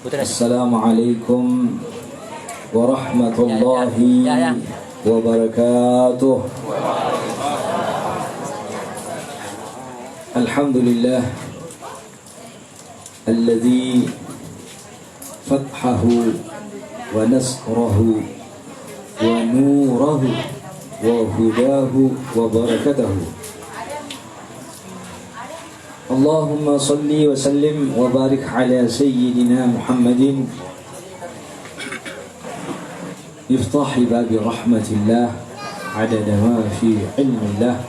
Assalamualaikum warahmatullahi wabarakatuh. Alhamdulillah alladzi fathahu wa nasrahu wa nurahu wa hudahu wa barakatuhu. Allahumma salli wa sallim wa barik ala sayyidina Muhammadin iftahi babi rahmatillah adada ma fi ilmillah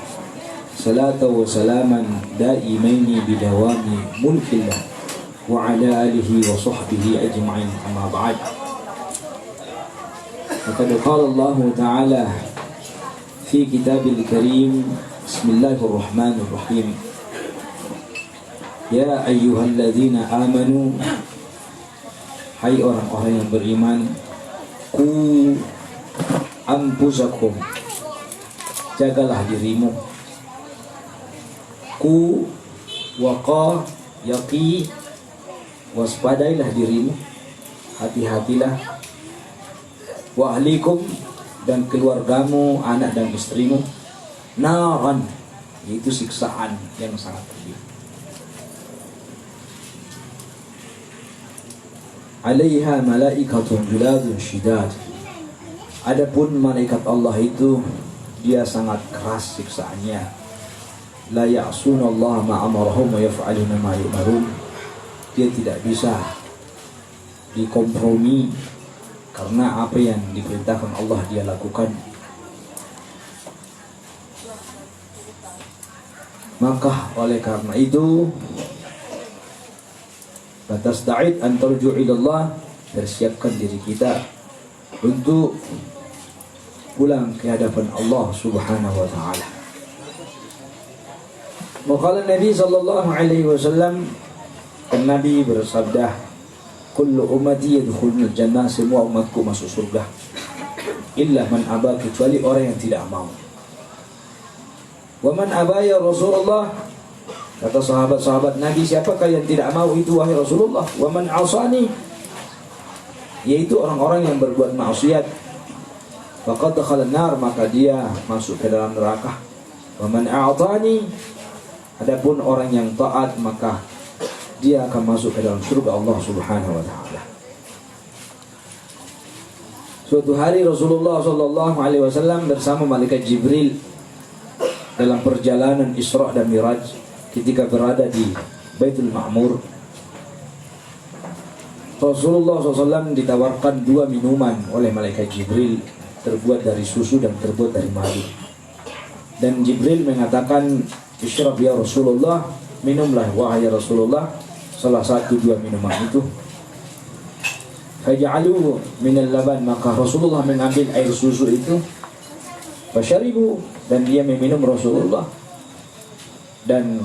salatu wa salaman daimaini bidawami mulkillah wa ala alihi wa sahbihi ajma'in amma ba'd. Faqad qala Allah ta'ala fi kitabil karim bismillahirrahmanirrahim. Ya ayyuhalladzina amanu, hai orang-orang yang beriman, ku anfusakum, jagalah dirimu, ku waqa yaqi, waspadailah dirimu, hati-hatilah, wa ahlikum, dan keluargamu, anak dan istrimu, naran, yaitu siksaan yang sangat pedih. Alaiha malaikatun juladun syidad. Adapun malaikat Allah itu dia sangat keras siksaannya. La ya'sunallaha ma amarahum wa yaf'aluna ma yu'marun. Dia tidak bisa dikompromi karena apa yang diperintahkan Allah dia lakukan. Maka oleh karena itu batas da'id antarju ilallah, persiapkan diri kita untuk pulang ke hadapan Allah subhanahu wa ta'ala. Maqala Nabi sallallahu alaihi wasallam, Nabi bersabda, kullu ummati yadkhulul jannah, semua umatku masuk surga illa man aba, kecuali orang yang tidak mau. Wa man aba ya Rasulullah, kata sahabat-sahabat Nabi, siapakah yang tidak mau itu wahai Rasulullah? Wa man asani, yaitu orang-orang yang berbuat maksiat, faqad dakhala an-nar, maka dia masuk ke dalam neraka. Wa man a'tani, adapun orang yang taat maka dia akan masuk ke dalam surga Allah Subhanahu wa taala. Suatu hari Rasulullah sallallahu alaihi wasallam bersama malaikat Jibril dalam perjalanan Isra dan Miraj. Ketika berada di Baitul Ma'mur, Rasulullah SAW ditawarkan dua minuman oleh malaikat Jibril, terbuat dari susu dan terbuat dari madu. Dan Jibril mengatakan, isyrab ya Rasulullah, minumlah wahai Rasulullah salah satu dua minuman itu. Faja'aluhu minal laban, maka Rasulullah mengambil air susu itu. Fasyaribu, dan dia meminum Rasulullah. Dan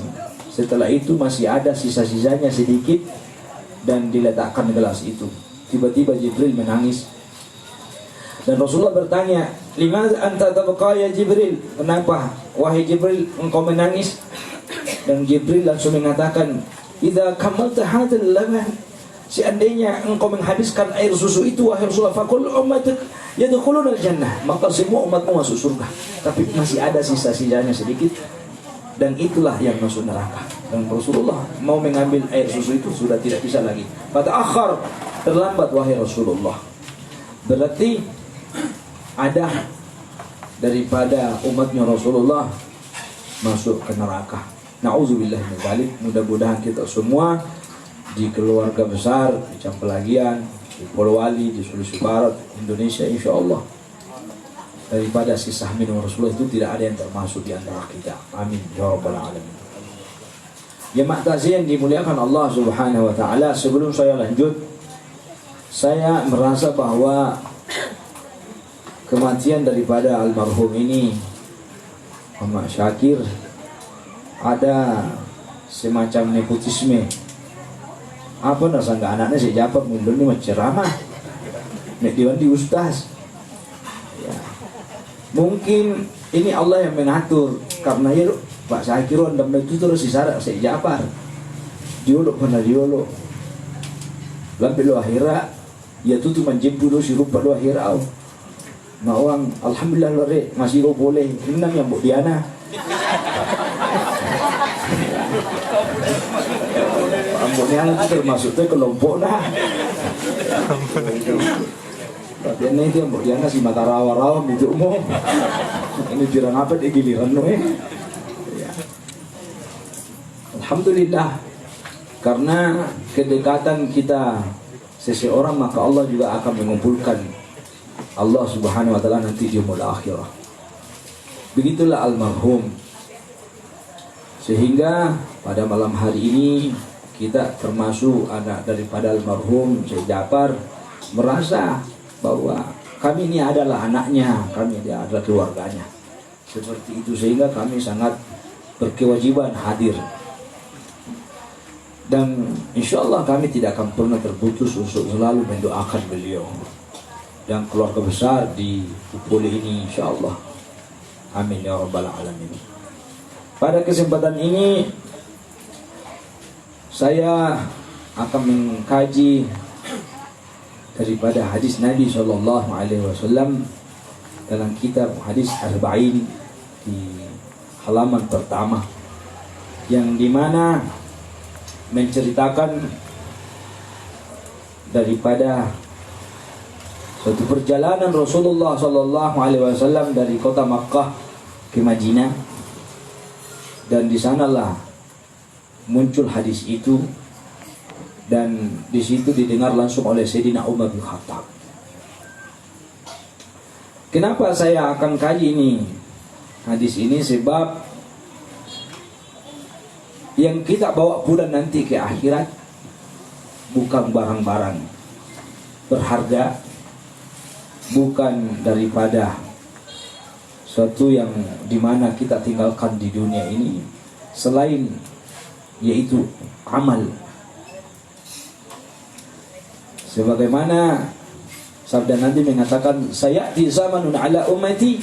setelah itu masih ada sisa-sisanya sedikit dan diletakkan gelas itu. Tiba-tiba Jibril menangis. Dan Rasulullah bertanya, "Limadza anta tabqa ya Jibril?" Kenapa wahai Jibril engkau menangis? Dan Jibril langsung mengatakan, "Idza kamalta hadzal laban," seandainya engkau menghabiskan air susu itu wahai Rasulullah, faqul ummatuk yadkhulunal jannah, maka semua umatmu masuk surga. Tapi masih ada sisa-sisanya sedikit, dan itulah yang masuk neraka. Dan Rasulullah mau mengambil air susu itu sudah tidak bisa lagi. Pada akhir, terlambat wahai Rasulullah. Berarti ada daripada umatnya Rasulullah masuk ke neraka. Na'udzubillah min dzalik. Mudah-mudahan kita semua di keluarga besar, di Campelagian, di Polowali, di Sulawesi Barat, Indonesia, insya Allah, daripada sisa minum Rasulullah itu tidak ada yang termasuk di antara kita. Amin ya rabbal alamin. Jemaah takziah yang dimuliakan Allah Subhanahu wa taala, sebelum saya lanjut, saya merasa bahwa kematian daripada almarhum ini Muhammad Syakir ada semacam nepotisme. Apa nasa enggak anaknya si Japar mundur ni macam ceramah. Nek diwan di ustaz. Mungkin ini Allah yang mengatur, karena ya Pak Syakir dan itu terus disarap Syekh Ja'far diolok pernah diolok. lampi lu akhirah ya tu menjemput lu si rupa lu akhirah na orang alhamdulillah lore masih lo boleh enam yang Mbok Diana Mbok Diana itu termasuk tu kelompok nah Diana itu Mbok Diana si mata rawa-rawa itu umum ini jirang apa di giliran lo ya. Alhamdulillah karena kedekatan kita seseorang maka Allah juga akan mengumpulkan Allah subhanahu wa ta'ala nanti di yaumul akhirah. Begitulah almarhum. Sehingga pada malam hari ini kita termasuk anak daripada almarhum Syekh Ja'far merasa bahwa kami ini adalah anaknya, kami ini adalah keluarganya. Seperti itu sehingga kami sangat berkewajiban hadir. Dan insya Allah kami tidak akan pernah terputus untuk selalu mendoakan beliau dan keluarga besar di Upole ini insya Allah. Amin ya rabbal alamin. Pada kesempatan ini saya akan mengkaji daripada hadis Nabi SAW dalam kitab hadis Arba'in di halaman pertama, yang dimana menceritakan daripada suatu perjalanan Rasulullah SAW dari kota Makkah ke Madinah, dan di sanalah muncul hadis itu, dan di situ didengar langsung oleh Sayyidina Umar bin Khattab. Kenapa saya akan kaji ini hadis ini? Sebab yang kita bawa pulang nanti ke akhirat bukan barang-barang berharga, bukan daripada suatu yang dimana kita tinggalkan di dunia ini, selain yaitu amal. Sebagaimana sabda Nabi mengatakan, sayati zamanun ala ummati,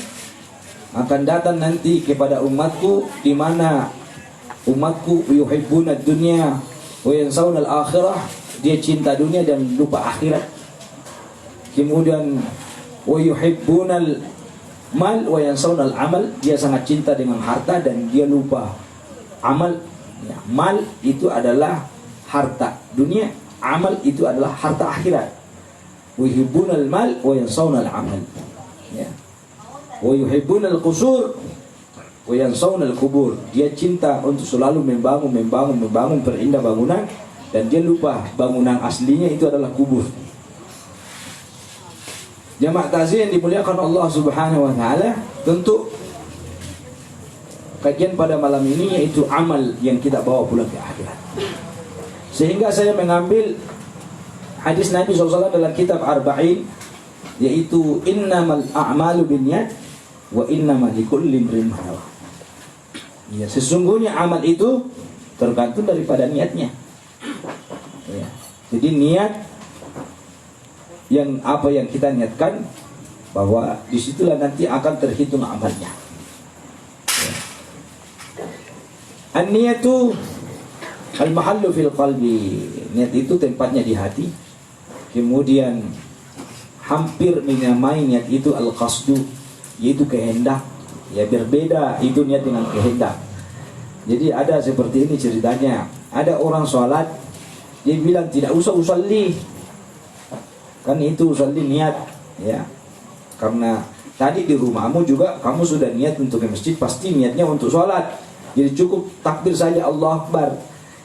akan datang nanti kepada umatku di mana umatku yuhibbuna dunya wa yansawna al-akhirah, dia cinta dunia dan lupa akhirat. Kemudian wa yuhibbunal mal wa yansawna al-amal, dia sangat cinta dengan harta dan dia lupa amal. Ya, mal itu adalah harta dunia, amal itu adalah harta akhirat. Wa yuhibbunal mal wa yansawna al-amal. Ya. Wa yuhibbunal qusur wa yansawna al-qubur, dia cinta untuk selalu membangun perindah bangunan dan dia lupa bangunan aslinya itu adalah kubur. Jamaah takziah yang dimuliakan Allah Subhanahu wa taala, tentu kajian pada malam ini yaitu amal yang kita bawa pulang ke akhirat. Sehingga saya mengambil hadis Nabi SAW dalam kitab Arba'in, yaitu innamal a'malu binniyat wa innamal likulli imrin ma nawa. Ya, sesungguhnya amal itu tergantung daripada niatnya. Ya. Jadi niat yang apa yang kita niatkan, bahwa disitulah nanti akan terhitung amalnya. Ya. An-niyatu al-mahallu fil qalbi, niat itu tempatnya di hati. Kemudian hampir menyamai niat itu al-qasdu, yaitu kehendak. Ya, berbeda itu niat dengan kehendak. Jadi ada seperti ini ceritanya, ada orang sholat, dia bilang tidak usah usalli, kan itu usalli niat, ya, karena tadi di rumahmu juga kamu sudah niat untuk ke masjid, pasti niatnya untuk sholat, jadi cukup takbir saja Allah Akbar.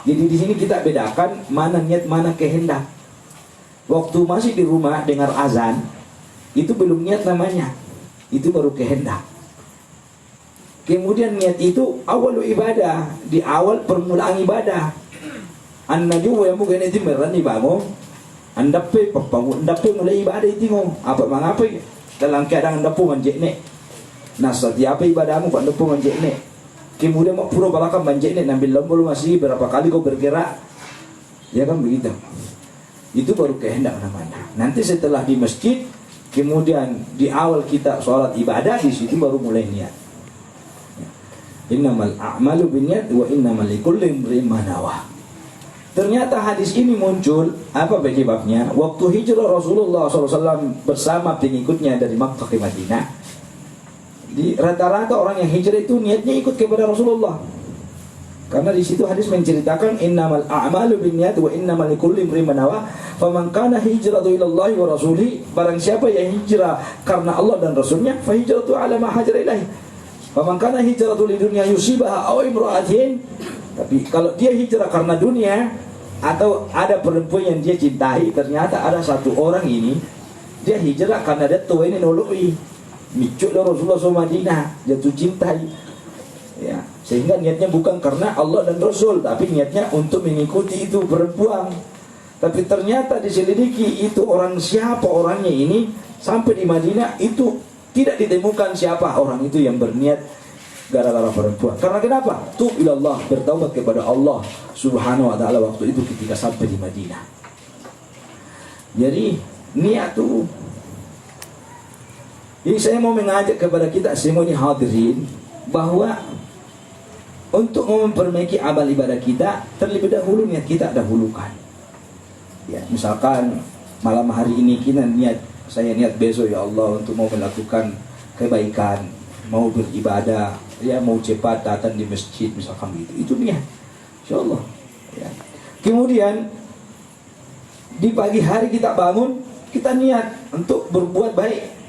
Jadi di sini kita bedakan mana niat mana kehendak. Waktu masih di rumah dengar azan, itu belum niat namanya, itu baru kehendak. Kemudian niat itu awal ibadah, di awal permulaan ibadah. An-naju yang mungkin itu merani bangun, andape papangu, andape mulai ibadah itu ngom. Apa mengapai dalam keadaan andapu manjek ne. Nah, setiap ibadahmu pak andapu manjek ne. Kemudian mau pura balakam manjek ne, ambil lombol masih berapa kali kau bergerak, ya kan begitu. Itu baru kehendak namanya. Nanti setelah di masjid, kemudian di awal kita sholat ibadah, di situ baru mulai niat. Innamal a'malu binniyat wa innamal likulli imrin ma nawa. Ternyata hadis ini muncul, apa penyebabnya? Waktu hijrah Rasulullah SAW bersama pengikutnya dari Makkah ke Madinah, di rata-rata orang yang hijrah itu niatnya ikut kepada Rasulullah. Karena di situ hadis menceritakan innamal a'malu binniyat wa innamal likulli imrin ma nawa. Faman kana hijratu ilallahi wa rasulih, barang siapa yang hijrah karena Allah dan Rasulnya, fa hijratu ala ma hajara ilaihi. Faman kana hijratu lidunya yusibaha aw imra'atin. Tapi kalau dia hijrah karena dunia atau ada perempuan yang dia cintai, ternyata ada satu orang ini dia hijrah karena dia tua ini noloi micuk Rasulullah SAW Madinah, jatuh cintai. Ya, sehingga niatnya bukan karena Allah dan Rasul, tapi niatnya untuk mengikuti itu perempuan. Tapi ternyata diselidiki itu orang siapa orangnya ini, sampai di Madinah itu tidak ditemukan siapa orang itu yang berniat gara-gara perempuan. Karena kenapa? Tub ilallah, bertaubat kepada Allah Subhanahu wa ta'ala waktu itu ketika sampai di Madinah. Jadi niat tuh. Jadi saya mau mengajak kepada kita semua ini hadirin, bahwa untuk memperbaiki amal ibadah kita, terlebih dahulu niat kita dahulukan. Ya, misalkan malam hari ini kita saya niat besok ya Allah untuk mau melakukan kebaikan, mau beribadah, ya mau cepat datang di masjid misalkan gitu. Itu niat, insyaallah. Ya. Kemudian di pagi hari kita bangun, kita niat untuk berbuat baik.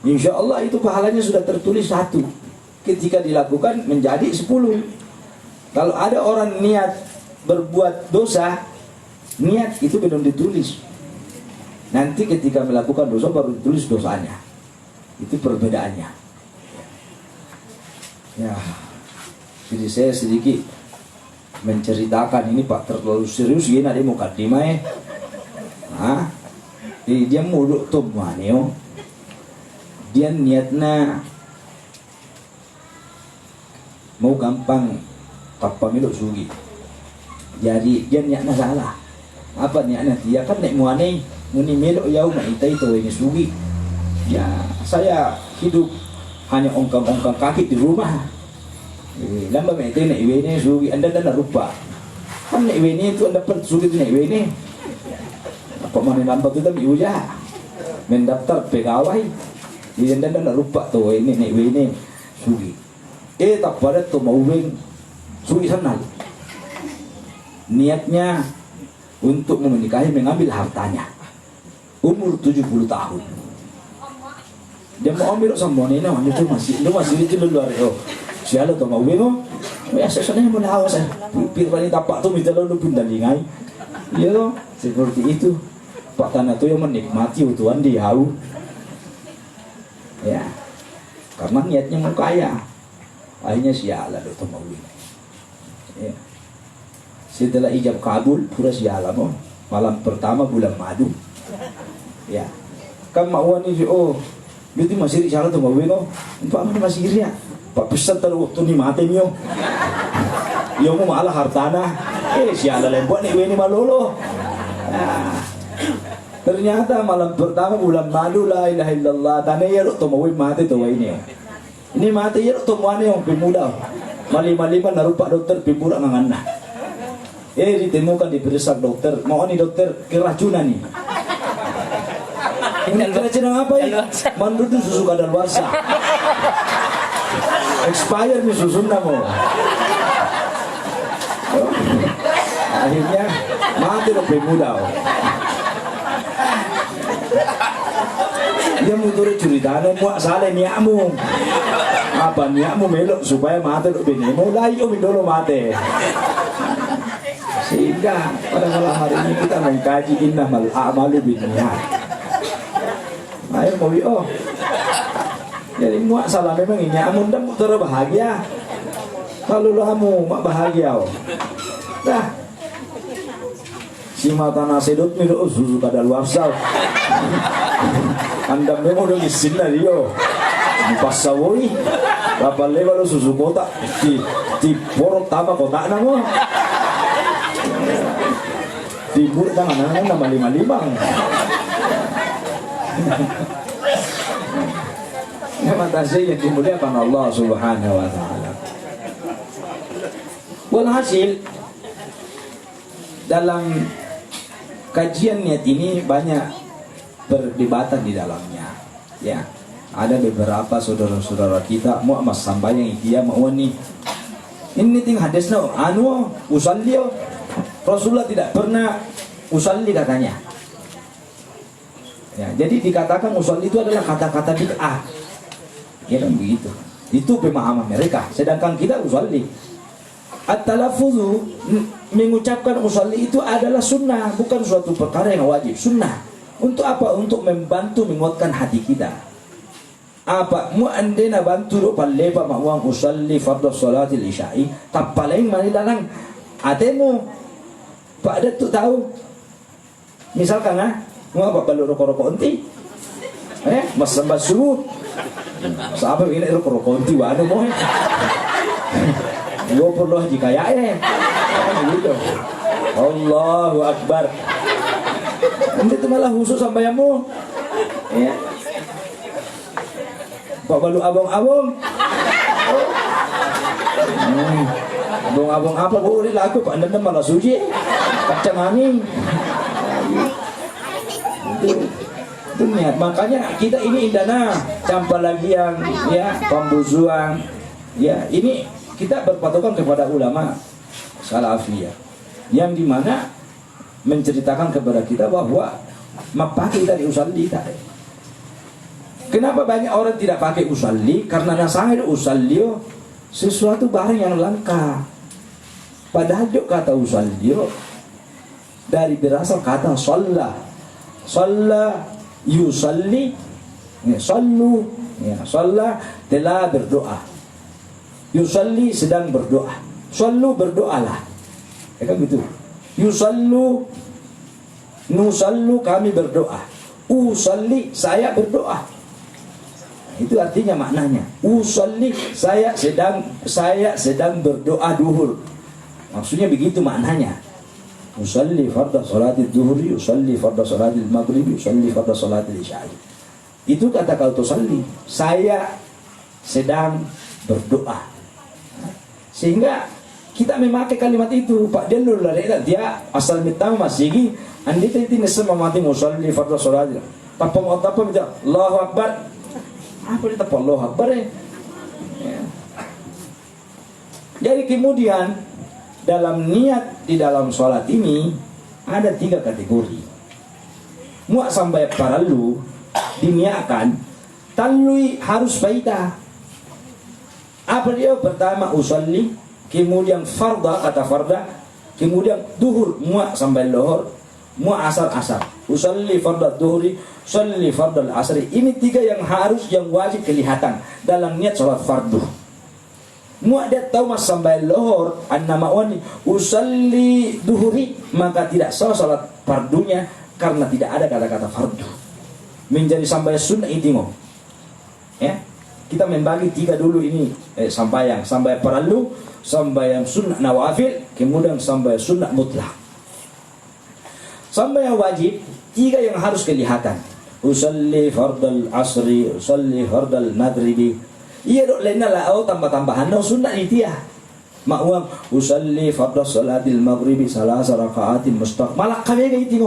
Insyaallah itu pahalanya sudah tertulis 1. Ketika dilakukan menjadi 10. Kalau ada orang niat berbuat dosa, niat itu belum ditulis. Nanti ketika melakukan dosa baru ditulis dosanya. Itu perbedaannya. Ya, jadi saya sedikit menceritakan ini Pak, terlalu serius gini ada mukadimah. Jadi dia muluk tuh maneo. Dia niatnya mau gampang tanpa miluk sugi. Jadi dia niatnya salah. Apa niatnya? Dia kan naik muane muni miluk yau maitai itu ini sugi. Ya saya hidup hanya ongkang-ongkang kaki di rumah. Lama maitai naik ini sugi. Anda dah lupa. Kan naik ini itu anda dapat sugi naik ini. Apa mana nampak itu tapi uja mendaftar pegawai. Jadi anda dah lupa tuh ini naik ini sugi. Tak pada tu mau wing sugi sana. Niatnya untuk menikahi, mengambil hartanya. Umur 70 tahun. Dia mau ambil sama ni nak, itu masih itu luar oh. Siapa tu mau wing oh? Ya saya mau lawas saya. Pirani tapak tu minta lalu pindalingai. Ya loh, seperti itu. Pak tanah tu yang menikmati utuhan dia. Ya, karena niatnya mau kaya. Akhirnya sialan itu mau ini. Ya. Setelah ijab kabul, pura sialan oh. Malam pertama bulan madu. Ya. Kan mauan ini oh, itu masih sialan tu mau ini oh. Pak mana masih ria. Pak pesan terus waktu ni mati ni oh. Yo mau malah hartana. Sialan lembut ni ini malolo. Nah. Ternyata malam pertama bulan madu la ilaha illallah. Tanah ya tu mau mati tu ini oh. Ini mati ya temuannya yang pemuda. Malima-lima narupa dokter pemuda ngangana. Ditemukan diperiksa dokter. Mau nih dokter keracunan nih. Ini keracunan apa ya? Menurut susu kadaluarsa. Expire nih susunya mau. Akhirnya mati lo pemuda. Dia mutur ceritanya muak salah niamu. Apa niamu melok supaya mati lo bini. Mulai om dulu mati. Sehingga pada malam hari ini kita mengkaji innamal a'malu binniyat. Ayo mau oh. Jadi muak salah memang ini amun dan mutur bahagia. Kalau lo kamu mak bahagia oh. Dah. Si mata nasedot milo susu kadaluarsa. Anda memang udah isin lah dia. Pasawoi. Kapal lebar susu kota. Di porok tama kota namo. Di mulut tangan nama 55. Mata saya yang dimuliakan Allah Subhanahu wa ta'ala. Walhasil dalam kajian niat ini banyak perdebatan di dalamnya. Ya, ada beberapa saudara-saudara kita mau mas sambayang dia mau nih. Ini ting hadisnya usalli Rasulullah tidak pernah usalli katanya. Ya, jadi dikatakan usalli itu adalah kata-kata bid'ah. Ya kan begitu. Itu pemahaman mereka. Sedangkan kita usalli. At-talaffuzu mengucapkan usalli itu adalah sunnah, bukan suatu perkara yang wajib. Sunnah. Untuk apa? Untuk membantu menguatkan hati kita. Apa? Mu'andina bantu do pallepa ma'uang usalli fardhu salatil isya'i. Tapaleng manilalang. Atemu Pak Datuk tahu. Misalkan mau apa balu rokok-rokok enti? Mas sembah subuh. Sahabat ini rokok-rokok enti wano mo. Gue perlu haji kaya gitu. Allahu Akbar. Nanti itu malah khusus sambayamu. Ya. Pak balu abong-abong. Abong-abong apa boleh laku Pak Anda malah suci. Kacang angin. Itu niat. Makanya kita ini indana campur lagi yang ya pembusuan. Ya, ini kita berpatokan kepada ulama salafiyah yang dimana menceritakan kepada kita bahwa pakai tadi usalli tadi. Kenapa banyak orang tidak pakai usalli? Karena nasahir usalli sesuatu barang yang langka. Padahal juga kata usalli dari berasal kata shalla. Shalla yusalli, ya, sallu, ya, shalla telah berdoa. Yusalli sedang berdoa. Sallu berdoalah. Ya kan gitu. Yusallu, nusallu kami berdoa. Usalli saya berdoa. Itu artinya maknanya. Usalli saya sedang berdoa duhur. Maksudnya begitu maknanya. Usalli fardhu salatil duhuri, usalli fardhu salatil maghribi, usalli fardhu salatil isya'i. Itu kata kalau tusalli. Saya sedang berdoa. Sehingga kita memakai kalimat itu. Pak dia lulu dia asal mitang masih andi tadi nesma mati musalli fardhu salat. Tapong otapa dia Allahu Akbar. Apa dia tapong Allahu Akbar ya. Jadi kemudian dalam niat di dalam sholat ini ada 3 kategori. Muak sampai paralu diniakan talui harus faidah. Apa dia? Pertama usalli, kemudian farda kata farda, kemudian duhur muak sampai lohor, muak asar. Usalli farda duhuri, usalli farda asri. Ini 3 yang harus yang wajib kelihatan dalam niat sholat fardu. Muak dia tahu mas sampai lohor, an-nama wani usalli duhuri, maka tidak sah sholat fardunya karena tidak ada kata-kata fardu. Menjadi sampai sunnah itu ya. Kita membagi 3 dulu ini sambayang perlu, sambayang sunnah nawafil, kemudian sambayang sunnah mutlak. Sambayang wajib 3 yang harus kelihatan. Usalli fardal asri, usalli fardal maghribi. Iya dok lainnya lah tambah-tambahan sunnah itu ya. Ma'uang usalli fardal salatil maghribi salasa raka'atin mustaq. Malak kami kayak itu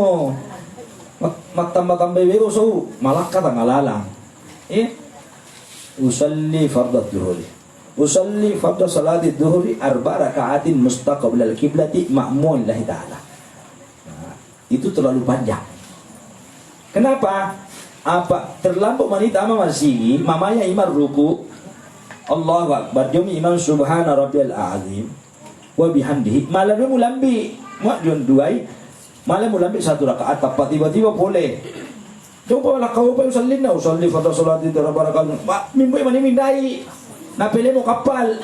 mak tambah-tambah bego so malak kata ngalalang. Usalli fardhu dhuhri, usalli fardhu salati dhuhri 4 raka'atin mustaqbil al-qiblati ma'mun lillahi ta'ala. Itu terlalu panjang. Kenapa? Apa terlampau wanita masih mamanya imam ruku Allahu Akbar jumi imam subhana rabbiyal azim wa bihamdihi malam mulambi muak duai malam mulambi 1 rakaat apa tiba-tiba boleh. Coba lah kau pun usalli fardhu salati tarabarakal. Mimpi mani mindai. Na pele mo kapal.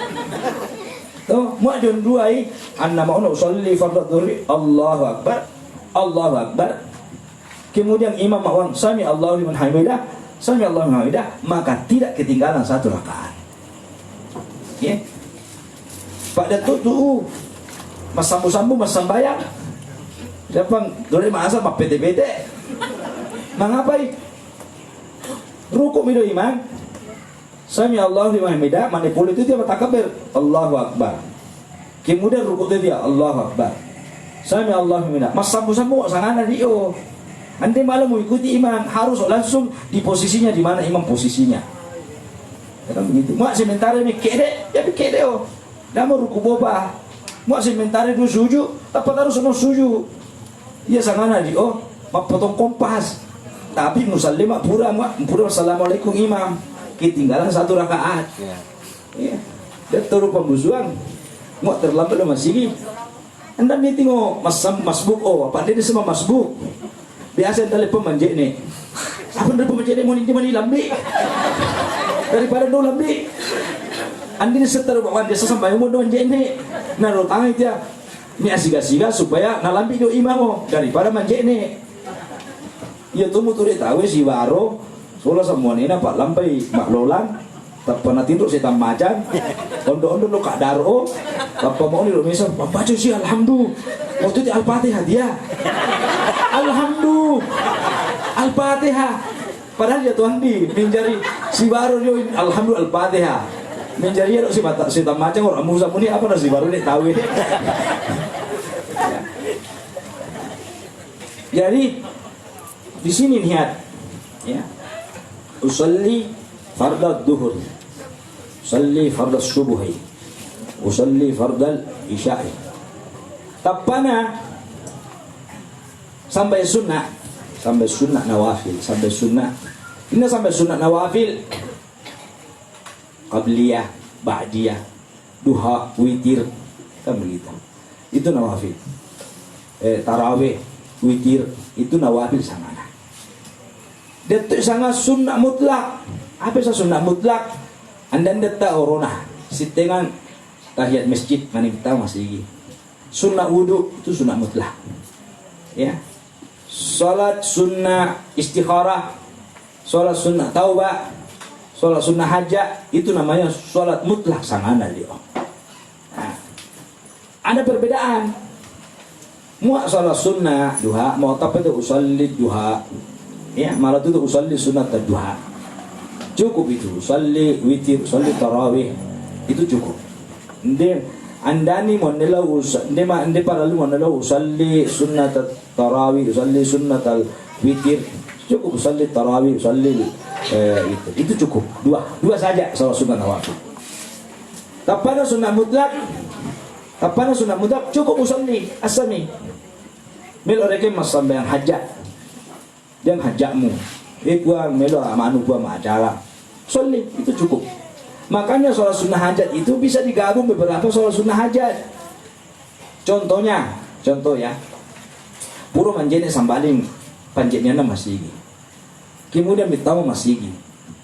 To, mo adon duai anna ma usalli fardhu dhuhri Allahu Akbar. Allahu Akbar. Kemudian imam ma'wan sami Allahu liman hamidah, sami Allahu liman hamidah, maka tidak ketinggalan 1 rakaat. Ya. Pak Datuk tu mas sambu-sambu mas sambayang. Siapa dore masa pak PT-PT. Mengapai? Ruku mido imam. Sami Allahu liman hamidah, manipul itu dia takbir Allahu Akbar. Kemudian ruku dia Allahu Akbar. Sami Allahu liman. Mas sambu-sambu sangana dio. Ande malam mau ikuti imam harus langsung di posisinya di mana imam posisinya. Kan begitu. Mau sementara ni kede, ya kede oh. Dah mau ruku boba. Mau sementara tu suju, tapi harus no suju. Ia sangana dio, potong kompas. Tapi musallima pura assalamualaikum imam. Ketinggalan satu rakaat. Ya. Dia terus pembusuan. Mau terlambat lo masih. Anda meeting oh masbuk oh apa dia semua masbuk. Biasa telepon manje ni. Apa telepon manje ni mau ni mani lambi. Daripada do lambi. Andi setar bawa dia sampai mau do manje ni. Naruh tangan dia. Ni asiga-asiga supaya nalambi do imam oh daripada manje ni. Ya tu mu tu tahu si waro. Soalnya semua ni nampak lampai maklolan. Tak pernah tidur saya tak macan. Ondo-ondo lo kak daro. Apa mau ni lo misal baca sih alhamdulillah. Waktu itu al-fatihah dia. Alhamdulillah. Al-fatihah. Padahal dia tuan di menjadi si baru dia alhamdulillah al-fatihah. Menjadi dia si mata si tak macan orang musa muni apa nasi baru ni tahu. Jadi di sini lihat ya. Usalli fardad duhur, usalli fardad subuhi, usalli fardal isya'i. Tapana sampai sunnah nawafil, sampai sunnah. Ini sampai sunnah nawafil. Qabliyah, ba'diyah, duha, witir, kan begitu. Itu nawafil. Tarawih, witir, itu nawafil sama. Detik sangat sunnah mutlak. Apa sah sunnah mutlak? Anda tahu orona. Sitengan tahiyat masjid mana kita masih lagi. Sunnah wudu itu sunnah mutlak. Ya. Salat sunnah istikharah, salat sunnah taubah, salat sunnah hajat itu namanya salat mutlak sangana dia. Nah, ada perbedaan. Mau salat sunnah duha, mau tapi itu usalli duha. Ya, malah itu usalli sunnah duha. Cukup itu, usalli witir, usalli tarawih itu cukup. Andani monela ande paralu monela usalli sunnat tarawih, usalli sunnat witir, cukup usalli tarawih, usalli itu cukup. Dua saja salat sunnah nawafil. Tapana sunnah mutlak cukup usalli asami. Mel oreke masambayang hajat. Yang hajakmu buang melo amanu buang acara soleh itu cukup. Makanya sholat sunnah hajat itu bisa digabung beberapa sholat sunnah hajat. Contoh ya puro manjene sambaling panjenya masih kemudian mitama masih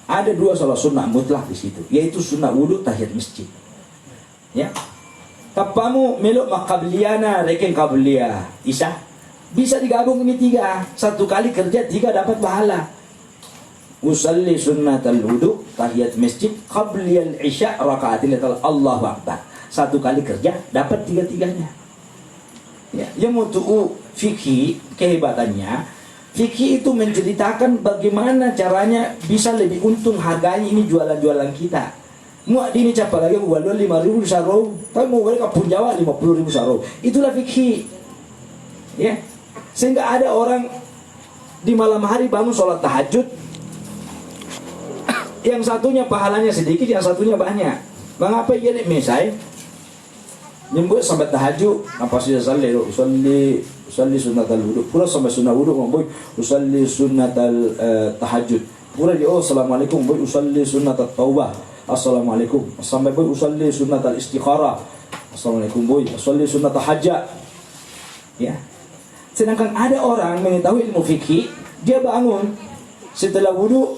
ada dua sholat sunnah mutlak di situ, yaitu sunnah wudu tahiyat masjid ya. Tapamu melo makabliyana reken kabliyah isya bisa digabung ini tiga, satu kali kerja tiga dapat pahala. Usalli sunnatal wudu tahiyat masjid qabliyal isya rakaatil Allahu akbar. Satu kali kerja dapat tiga-tiganya. Ya, yang untuk fikih kehebatannya, fikih itu menceritakan bagaimana caranya bisa lebih untung harganya ini jualan-jualan kita. Muak ini capa lagi buat 5.000 sarau, tapi mau balik kapun Jawa 50.000 sarau. Itulah fikih. Ya. Sehingga ada orang di malam hari bangun sholat tahajud, yang satunya pahalanya sedikit, yang satunya banyak. Mengapa ia mesai? Nyebut sampai tahajud, apa sih salli sunnatal wudu. Pura sampai sunnah wudu, boy usalli sunnatal tahajud. Pura dia assalamualaikum, boy usalli sunnatat taubah. Assalamualaikum. Sampai boy usalli sunnatal istikharah. Assalamualaikum boy usalli sunnatal hajat. Ya. Sedangkan ada orang mengetahui ilmu fikih, dia bangun setelah wudu,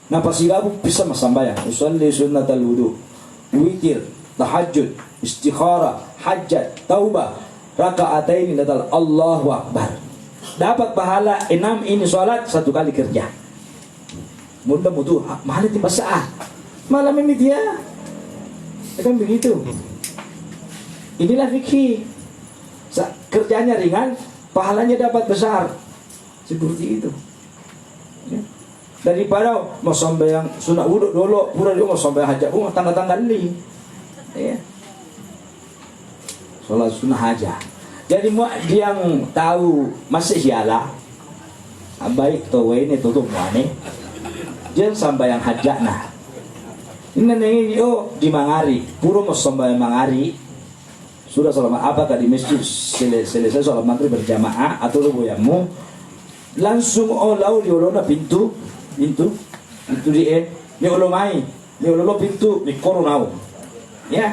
nafas gabung bisa masambayang. Usalli sunnatal wudu, witir, tahajud, istikharah, hajat, taubah, raka'ataini ladal Allahu akbar. Dapat pahala 6 ini salat, satu kali kerja. Mudah mutu mahal di pasaah. Malam ini dia. Kan begitu. Inilah fikih. Kerjanya ringan, pahalanya dapat besar. Seperti itu ya. Daripada mau sambayang sunat wuduk dulu, pura dia mau sambayang hajat pun tangga-tangga li ya. Sholat sunnah hajat Jadi dia yang tahu masih siala. Baik to ini tutup muane. Dia sampai yang hajat nah. Ini nengi di Mangari, puro mau sampai Mangari. Sudah sholat apakah di masjid selesai sholat maghrib berjamaah atau lu boyamu langsung lau di olona pintu di olomai di ololo pintu di koronau ya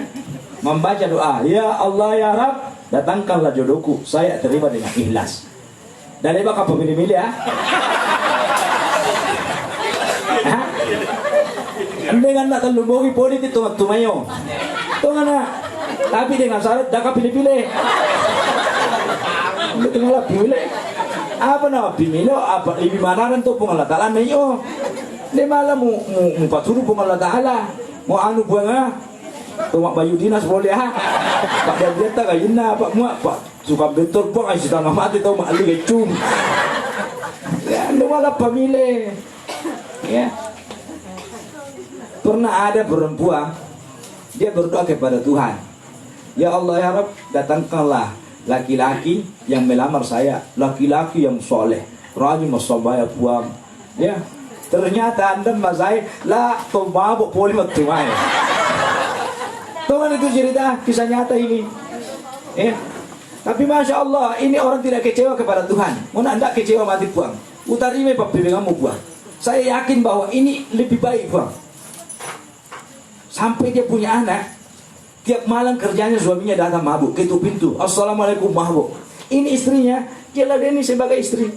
membaca doa ya Allah ya Rabb datangkanlah jodohku saya terima dengan ikhlas dan iba ka pemilih-milih ya dengan nak terlumbuhi politik tumayo na tapi dengan syarat dah pilih-pilih tengah pilih apa nama pemilih apa lebih mana untuk pengalat Allah nayo dia malah mu paturu pengalat Allah mau anu buang tumak bayu dinas boleh pak dia berita kayaknya pak muak pak suka bentor buang aja tanah mati tau mak lu kecum ya dia malah pemilih ya pernah ada perempuan dia berdoa kepada Tuhan ya Allah ya Rabb datangkanlah laki-laki yang melamar saya laki-laki yang soleh rajin masabaya puang ya ternyata anda masai lah tomabok poli matumai Tuhan itu cerita kisah nyata ini ya tapi Masya Allah ini orang tidak kecewa kepada Tuhan mau anda kecewa mati puang utarime papibengamu puang saya yakin bahwa ini lebih baik puang sampai dia punya anak tiap malam kerjanya suaminya datang mabuk ketuk pintu assalamualaikum mabuk ini istrinya dia ladeni sebagai istri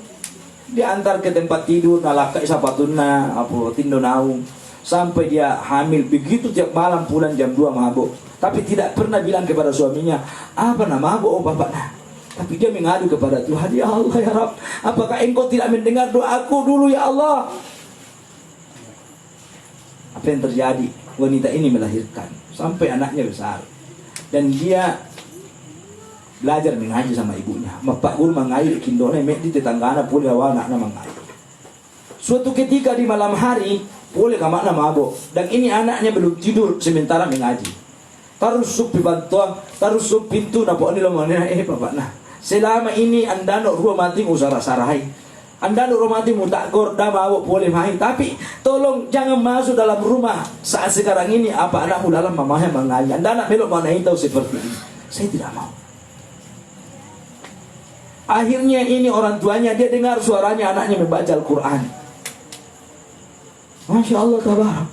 dia antar ke tempat tidur nalakai sapatuna apa tindo naung sampai dia hamil begitu tiap malam pulang jam 2 mabuk tapi tidak pernah bilang kepada suaminya apa nama mabuk oh bapak nah tapi dia mengadu kepada Tuhan ya Allah ya Rabb apakah engkau tidak mendengar doaku dulu ya Allah apa yang terjadi wanita ini melahirkan sampai anaknya besar dan dia belajar mengaji sama ibunya bapak guru mengaji kindone di tetanggana boleh awal anaknya mengaji suatu ketika di malam hari boleh kamakna mabok dan ini anaknya belum tidur sementara mengaji terus sup bantuan terus sup pintu napok ini lomanya bapak nah selama ini anda nak rumah mati usara sarai anda rumah mati mutakor dah mabok boleh main tapi tolong jangan masuk dalam rumah saat sekarang ini apa anakmu dalam mamanya mengaji anda nak belok mana tahu seperti ini saya tidak mau akhirnya ini orang tuanya dia dengar suaranya anaknya membaca Al-Quran Masya Allah tabarak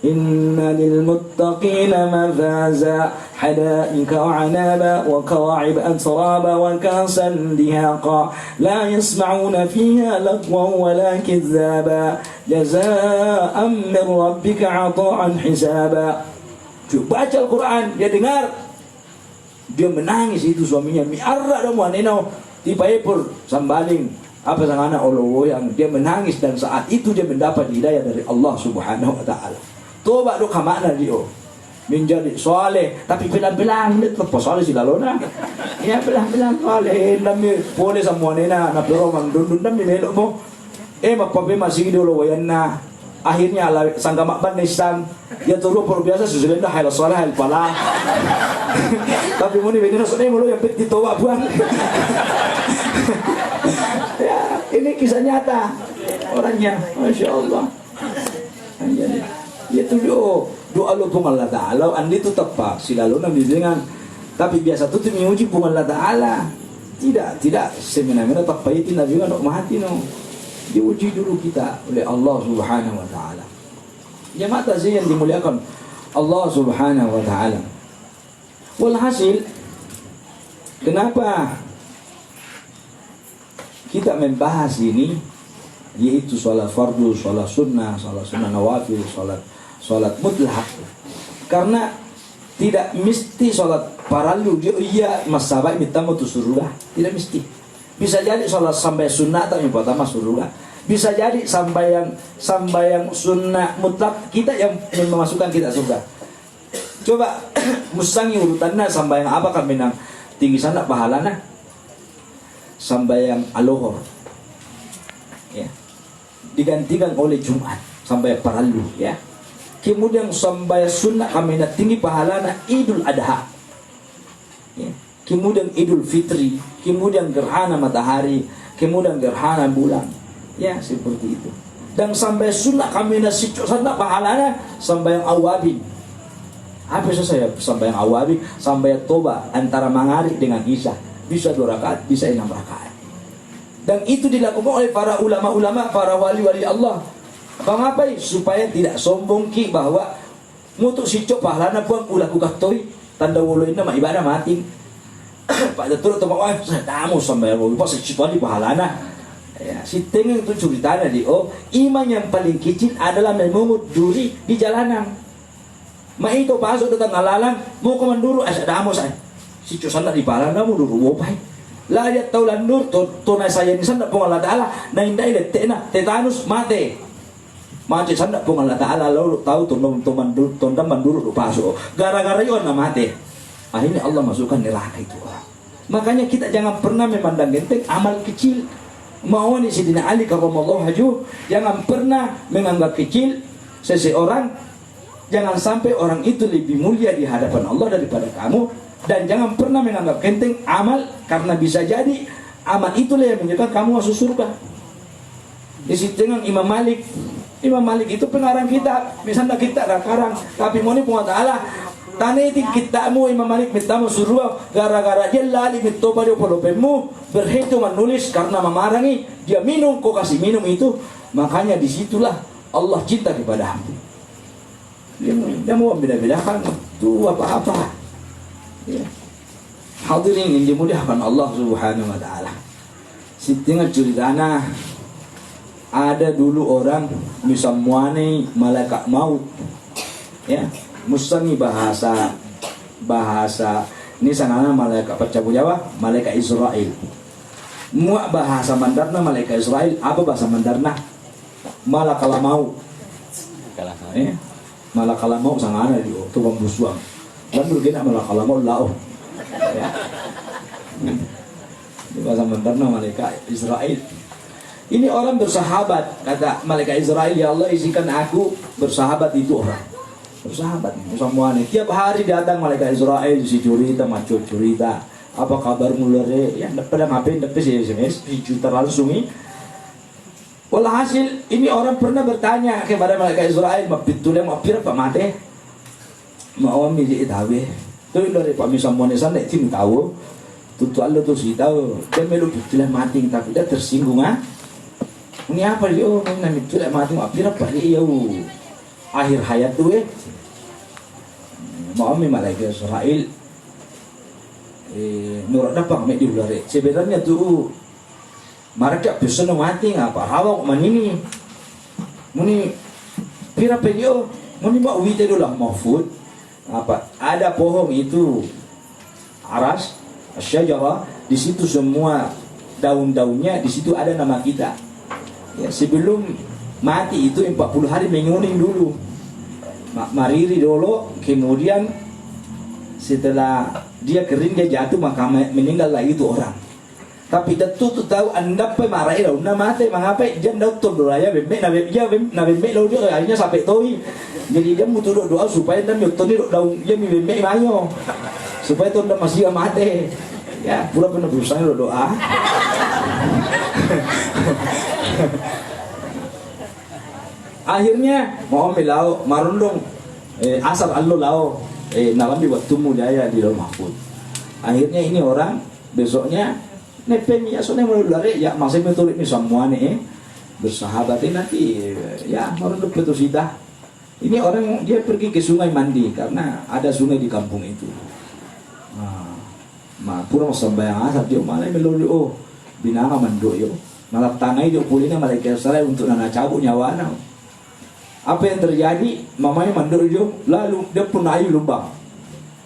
Inna lilmuttaqina mafaza hadaika wa'anaba wa kawa'ib atraba wa kasan dihaqa la yasma'una fiha lagwan wa la kizzaba jaza'an min rabbika 'ata'an hisaba baca Al-Quran dia dengar dia menangis itu suaminya miarra dan waneno tiba epur sambaling apa sang anak Allah yang dia menangis dan saat itu dia mendapat hidayah dari Allah Subhanahu wa taala. Toba do kamakna dia menjadi soleh tapi bilang-bilang itu apa soleh si lalona. Ya bilang-bilang soleh nami boleh semua nena na pero mandundun nami melo mo. Mapabe masih dulu wayanna. Akhirnya sangka makban nisang dia turun por biasa susulan dah hal soleh hal pala. Tapi muni bedina soleh mulu yang pet ditoba buang. Ya, ini kisah nyata orangnya, Masya Allah. Ya tu doa lu pun Allah Taala, andi tu tepat silalu nabi dengan, tapi biasa tu menguji pun Allah Taala. Tidak semena-mena tepat itu nabi kan mati no. Diuji dulu kita oleh Allah Subhanahu Wa Taala. Jemaah yang dimuliakan Allah Subhanahu Wa Taala. Walhasil, kenapa kita membahas ini yaitu sholat fardu, sholat sunnah nawafil, sholat mutlak karena tidak mesti sholat fardu dia masalah minta mutu surga tidak mesti bisa jadi sholat sampai sunnah tapi pertama surga bisa jadi sampai yang sunnah mutlak kita yang memasukkan kita surga coba musangi urutannya sampai yang apa kan menang tinggi sana pahalana sampai yang alohor ya digantikan oleh Jumat sampai paralu ya kemudian sampai sunnah kami tinggi pahalana Idul Adha ya. kemudian Idul Fitri, kemudian gerhana matahari, kemudian gerhana bulan. Ya, seperti itu. Dan sampai sunnah kami nasi sana pahalanya sampai yang awabin. Apa saya sampai yang awabin, sampai toba antara maghrib dengan isya. Bisa 2 rakaat, bisa 6 rakaat. Dan itu dilakukan oleh para ulama-ulama, para wali-wali Allah. Mengapai? Supaya tidak sombong ki bahwa mutuk sicok pahalana puang ulah kukatoi tanda wuluin nama ibadah mati. Pak Datuk atau Pak saya tamu sampai wulu pas sicok di pahalana. Ya, si tengah itu ceritanya di iman yang paling kecil adalah memungut duri di jalanan. Ma itu pasok datang alalang mau komanduru asa damo saya. Si sana di pahalana mu duru wopai. La ya taulan nur to na saya ni sana pong Allah Taala na indai le tena tetanus mate. Mati sana pong Allah Taala lalu tahu tondam manduru pasok. Gara-gara yon na mate. Akhirnya Allah masukkan neraka itu orang. Makanya kita jangan pernah memandang enteng amal kecil. Mau ni Sidina Ali karramallahu wajhu, jangan pernah menganggap kecil seseorang. Jangan sampai orang itu lebih mulia di hadapan Allah daripada kamu. Dan jangan pernah menganggap enteng amal, karena bisa jadi amal itulah yang menyebabkan kamu masuk surga. Di situ dengan Imam Malik. Imam Malik itu pengarang kitab. Misalnya kita ada karang, tapi mau ni Allah Ta'ala tanitin kitamu Imam Malik mintamu surga gara-gara dia lali mitoba dia polopemu berhitu menulis karena memarangi dia minum kok kasih minum itu, makanya disitulah Allah cinta kepada hamba. Dia mau beda-bedakan itu apa-apa. Ya. Hadirin yang dimuliakan Allah Subhanahu wa taala. Sitingan ceritana ada dulu orang bisa muani malaikat maut. Ya. Mustani bahasa ini sanana malaikat percabu Jawa, malaikat Israel. Muak bahasa Mandarna malaikat Israel, apa bahasa Mandarna? Malakalamau. Malakalamau sanana di tukang busuang. Lalu gina malakalamau lao. Ya. Ini bahasa Mandarna malaikat Israel. Ini orang bersahabat, kata malaikat Israel, ya Allah izinkan aku bersahabat itu orang. Bersahabat semua nih, tiap hari datang malaikat Israel si cerita macam cerita apa kabar mulare ya pada ngapain dapat si SMS si cerita langsung ini. Walhasil ini orang pernah bertanya kepada malaikat Israel mapitulnya mapira pak mate mau milih tahu tuh dari pak misamone sana tim tahu tutu Allah tuh si tahu dia melu pitulnya mati tapi dia tersinggung ini apa dia ini pitulnya mati mapira pak dia akhir hayat tuh mau malaikat Israel nurut dapat kami diulare sebenarnya tuh mereka bisa mati ngapa hawak manini muni pira pedio muni mau wite dulu lah mahfud apa ada pohon itu aras syajarah di situ semua daun-daunnya di situ ada nama kita ya sebelum mati itu 40 hari menguning dulu mariri dulu, kemudian setelah dia kering dia jatuh maka meninggal lagi itu orang. Tapi datu tu tahu anda pe marai dah, unda mati mengapa jangan datu doa ya bembe lalu dia akhirnya sampai toi. Jadi dia mutu doa supaya dan nyuton ni daun dia bembe banyo supaya tu anda masih mati. Ya pula pernah berusaha doa. Akhirnya mau melau marundong asal allo lao nalambi waktu mudaya di rumah mahfud. Akhirnya ini orang besoknya nepeni asone mau lari ya masih metulik ni semua nih bersahabat nanti ya marundong petusida. Ini orang dia pergi ke sungai mandi karena ada sungai di kampung itu. Pura sembahyang asal dia malah melulu binanga mando yo. Malah tangai dia pulihnya malaikat Israel untuk nana cabut nyawa na. Apa yang terjadi? Mamanya mandor dia, lalu dia pun ayu lubang.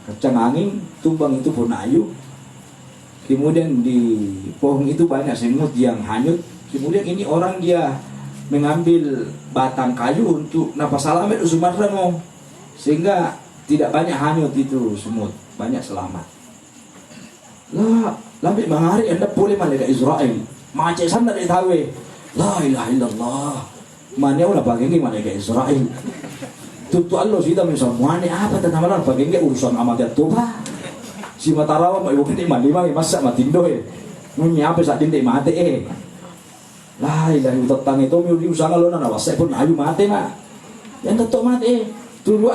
Kacang angin, tumbang itu pun ayu. Kemudian di pohon itu banyak semut yang hanyut. Kemudian ini orang dia mengambil batang kayu untuk napas alamet Sumatera mau. Sehingga tidak banyak hanyut itu semut, banyak selamat. Lah, lambat mangari anda boleh malaikat Israel. Macam sana dari tahu. La ilaha illallah. Mana ulah bagengi malaikat Israel. Tutu Allah sudah semua ni apa tentang malah bagengi urusan amat toba. Si Matarawa mau ibu kini mandi mah masa matindo Muni apa saat dindek mati Lah ilahi tetang itu miuli usaha lo nana wasai pun ayu mati mah. Yang tetok mati tunggu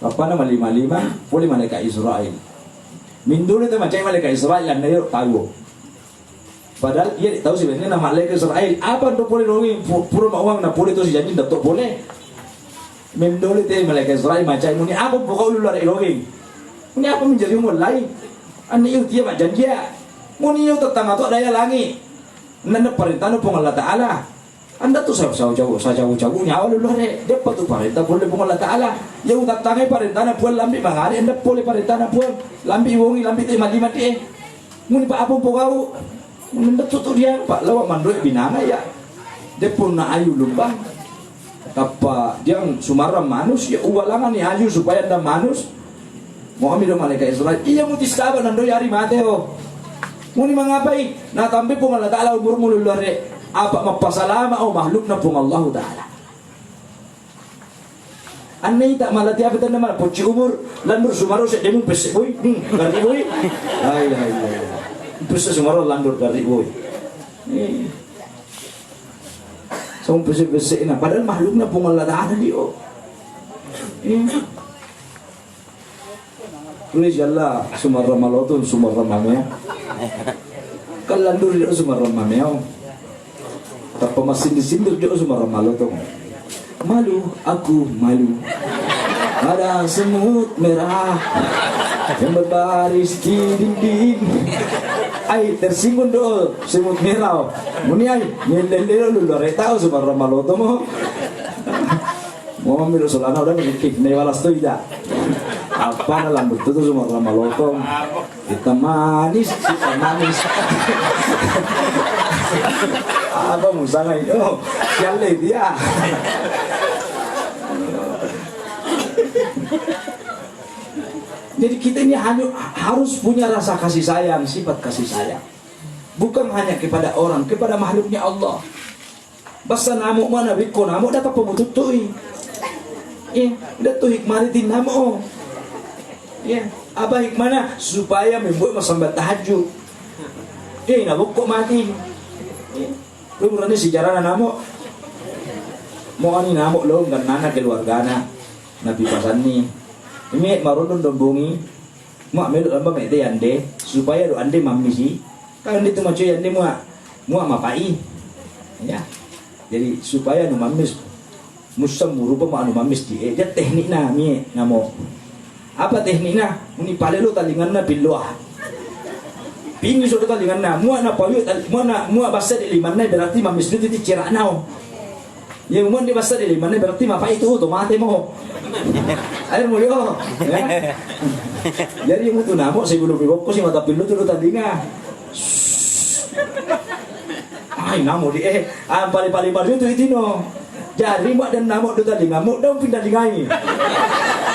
apa nama 55 boleh malaikat Israel. Min dulu itu macam malaikat Israel yang dia tahu. Padahal dia tahu sebenarnya nama malaikat Israel apa tu boleh nongi pura uang na boleh tu si janji tetok boleh. Min dulu itu malaikat Israel macam ini apa pokok lu lari nongi. Ini apa menjadi umur lain? Ane itu dia macam janji. Muni itu tetangga tu daya langit. Nanda perintah nu Allah Taala. Anda tu saya jauh nyawa lu lari. Dia patu perintah boleh Allah Taala. Ya utak tangai perintah na puan lambi mangari. Anda boleh perintah na puan lambi wongi lambi tu mati. Muni pak apa pokau? Nanda tu dia pak lawak mandoi binanga ya. Dia pun na ayu lumbang. Apa dia sumaram manus ya uwalangan ni ayu supaya anda manus. Muhammad malaikat Israel. Iya mutis kaban nando yari mateo. Muni mangapai? Na tambi pun Allah Taala umur mululare. Apa mapasalama o makhluk na pun Allah Taala. Anay tak malati apa tanda mal poci umur landur sumaro sa demo pese boy. Gari boy. Ay. Pese sumaro landur gari boy. So pese na padahal makhluk na pun Allah Taala dio. Tulis Allah sumarra malotun sumarra mamaya. Kalandur dia sumarra mamaya. Tapi masih disindir dia sumarra malotun. Malu aku malu. Ada semut merah yang berbaris di dinding. Ay tersinggung do semut merah. Muni ay nilele lu lore tahu sumarra malotun mo. Mau ambil solana udah mikir nih walas tuh tidak. Apa dalam betul itu semua ramah lotong kita manis apa musangnya itu siapa dia jadi kita ini harus punya rasa kasih sayang, sifat kasih sayang bukan hanya kepada orang, kepada makhluknya Allah. Basta namuk mana biko namuk dapat pemututui udah tuh hikmaritin namuk. Ya, apa hikmahnya? Supaya membuat masambat tahajud. Nabuk kok mati. Lu berani sejarah namo. Mau ani namo lo dan nana keluargana. Nabi pasani. Ini marunun dombongi. Mak melu amba mete ande supaya do ande mamisi. Kan itu macu ande mua mapai. Ya. Jadi supaya nu mamis musam rupa ma anu mamis di. Dia teknikna mi namo. Apa tekniknya? Ini palelu talingan na biluah. Pingi sudah talingan na. Mua na payu, mua basa di liman na berarti mamis itu cerak nao. Yang mua di basa di liman na berarti mapa itu tomate mo. Ayo mo yo. Jadi yung tu namo sebelum bibok ko si mata pilu tu talinga. Ay namo di ang pali-pali itu itino. Jadi mak dan namo tu talinga mo daw pindah lingai.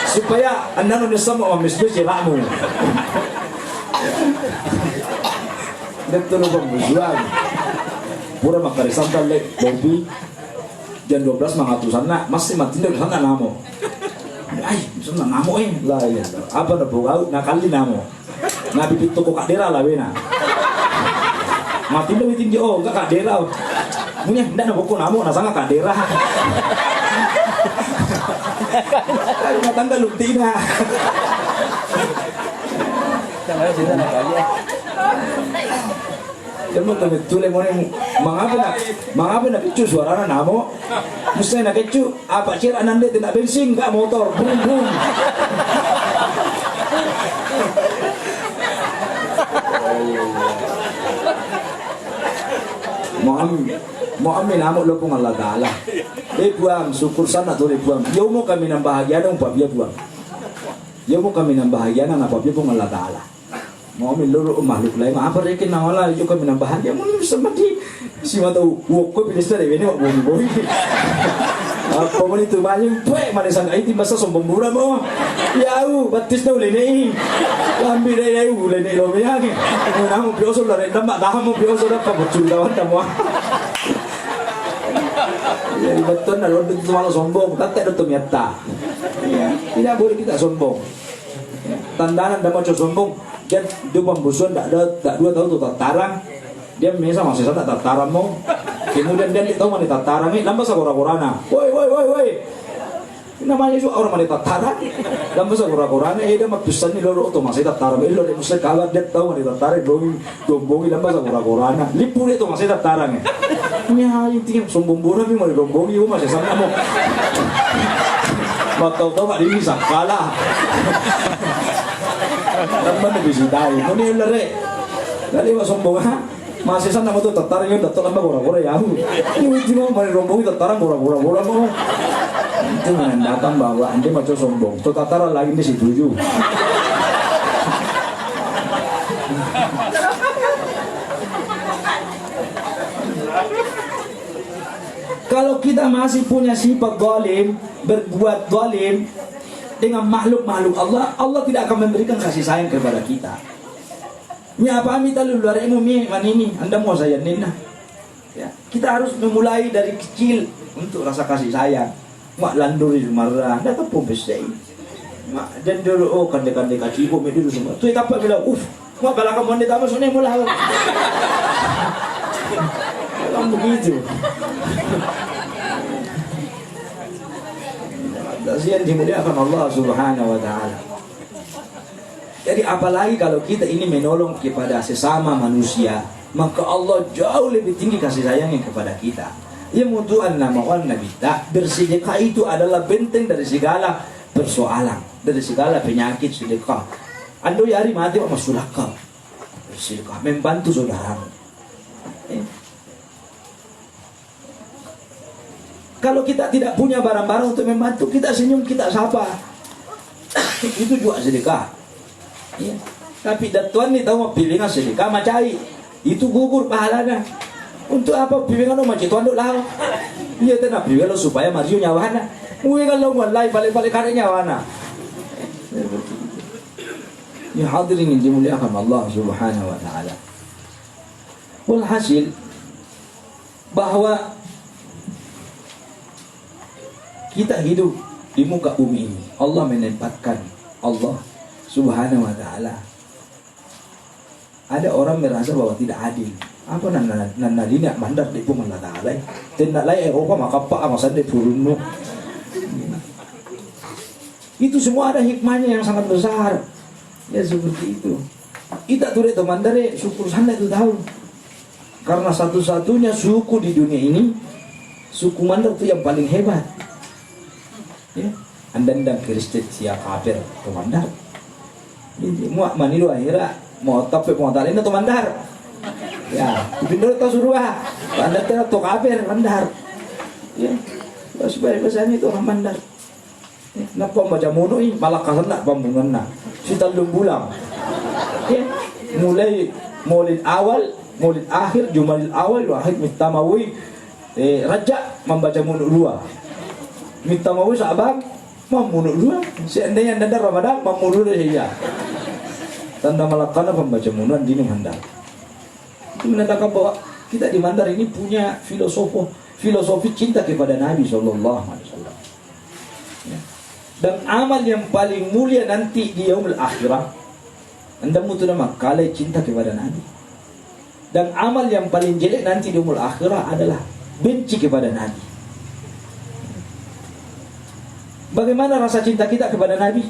Supaya anda nulis sama orang miskin celamu. Betul bang berjuang. Pura makari santai lek bombi. Jam 12 mangatusan nak masih mati dah sana namo. Ay, sana namo lah ya. Apa dah bau nakali namo. Nabi itu kok kadera lah bena. Mati dah bitin jo enggak kadera. Punya ndak nak pokok namo nasanga kadera. Rumah tangga lutina. Jangan cerita nak kali ya. Jangan betul le mone mangapa nak kecu suara namo. Mesti nak kecu apa cir anande tidak bensin enggak motor. Bum bum. Mau ambil namo lo pun Allah Taala. Buang syukur sana tu buang. Ya mau kami nang bahagia dong pak dia buang. Ya mau kami nang bahagia nang apa dia pun Allah Taala. Mau ambil lo makhluk lain apa rekin nang Allah yo kami nang bahagia mau semati si mata wok ko pilih dari ini wak boy. Apa man itu banyak puek mana sang itu masa sombong murah mo. Yau batis na ulene. Lambi dai ulene lo ya. Namo pioso la renda ma dahamo pioso da pa boculawan tamo. Ya betul na lo sombong, tante do tumiata. Tidak boleh kita sombong. tandanan dan macam sombong dia pembusuan tak 2 tahun tu tarang dia misal masih sana tarang mau kemudian dia tahu mana tarang ni lambat sakura-kurana woi namanya itu orang mana tarang lambat sakura-kurana dia mapusan ni loro tu masih tarang lo dia mesti kalah dia tahu mana tarang dombongi lambat sakura-kurana lipu dia tu masih tarang ni nya intinya sombong bola ni mana dombongi masih sana mau tahu mak ini sakala teman lebih sidai ini lere kali mas sombong ha masih sana mau tatar yang datuk lama gora-gora ya ini cuma mau rombongi tataran gora-gora mau itu menandakan bahwa anda macam sombong tu tataran lagi di situ. Kalau kita masih punya sifat zalim, berbuat zalim dengan makhluk-makhluk Allah, Allah tidak akan memberikan kasih sayang kepada kita. Ni apa minta luar mi manini, Anda mau saya nina. Ya, kita harus memulai dari kecil untuk rasa kasih sayang. Mak landuri marah, dah tepung besai. Mak dan dulu kande-kande kaci ko me dulu semua. Tu apa bila mak balaka monde tama sune mula. Kalau begitu. Yang dimuliakan Allah Subhanahu wa taala. Jadi apalagi kalau kita ini menolong kepada sesama manusia, maka Allah jauh lebih tinggi kasih sayangnya kepada kita. Ya mutu'an nama wan nabi bersedekah itu adalah benteng dari segala persoalan, dari segala penyakit sedekah. Ando yari mati sama sedekah. Bersedekah membantu saudaramu. Kalau kita tidak punya barang-barang untuk membantu, kita senyum, kita sapa. Itu juga sedekah. Ya. Tapi Tuhan ni tahu pilingan sedekah macai. Itu gugur pahalanya. Untuk apa pilingan macam Tuhan duk lau? Iya tenang pilingan supaya maju nyawana. Mui kalau mulai balik-balik kare nyawana. Ya hadirin yang dimuliakan Allah Subhanahu wa taala. Walhasil bahwa kita hidup di muka bumi ini, Allah menempatkan Allah Subhanahu wa taala. Ada orang merasa bahwa tidak adil. Apa nana dina mandar di pun Allah taala. Tidak lain Eropa maka pak amasan di purunno. Itu semua ada hikmahnya yang sangat besar. Ya seperti itu. Kita tuh itu mandare syukur sana itu tahu. Karena satu-satunya suku di dunia ini, suku Mandar itu yang paling hebat. Ya, Anda dan Kristen siap kafir tu Mandar. Ini muak manilu akhirnya mau tapi mau talin tu Mandar. Ya, pindah tu Surua. Mandar tu kafir Mandar. Ya, sebagai bahasanya itu orang Mandar. Napa macam mono ini malah kasana pambungan na. Kita bulan. Ya, mulai Maulid awal, Maulid akhir, Jumadil awal, Wahid Mitamawi, Rajab membaca munuk dua. Mitamawi Sa'ban memunuk dua. Seandainya anda Ramadan memunuk dua. Tanda malakana pembaca munuan dini Mandar. Itu menandakan bahwa kita di Mandar ini punya filosofi cinta kepada Nabi SAW. Ya. Dan amal yang paling mulia nanti di yaumul akhirah, anda mutu nama kalai cinta kepada Nabi. Dan amal yang paling jelek nanti di yaumul akhirah adalah benci kepada Nabi. Bagaimana rasa cinta kita kepada Nabi?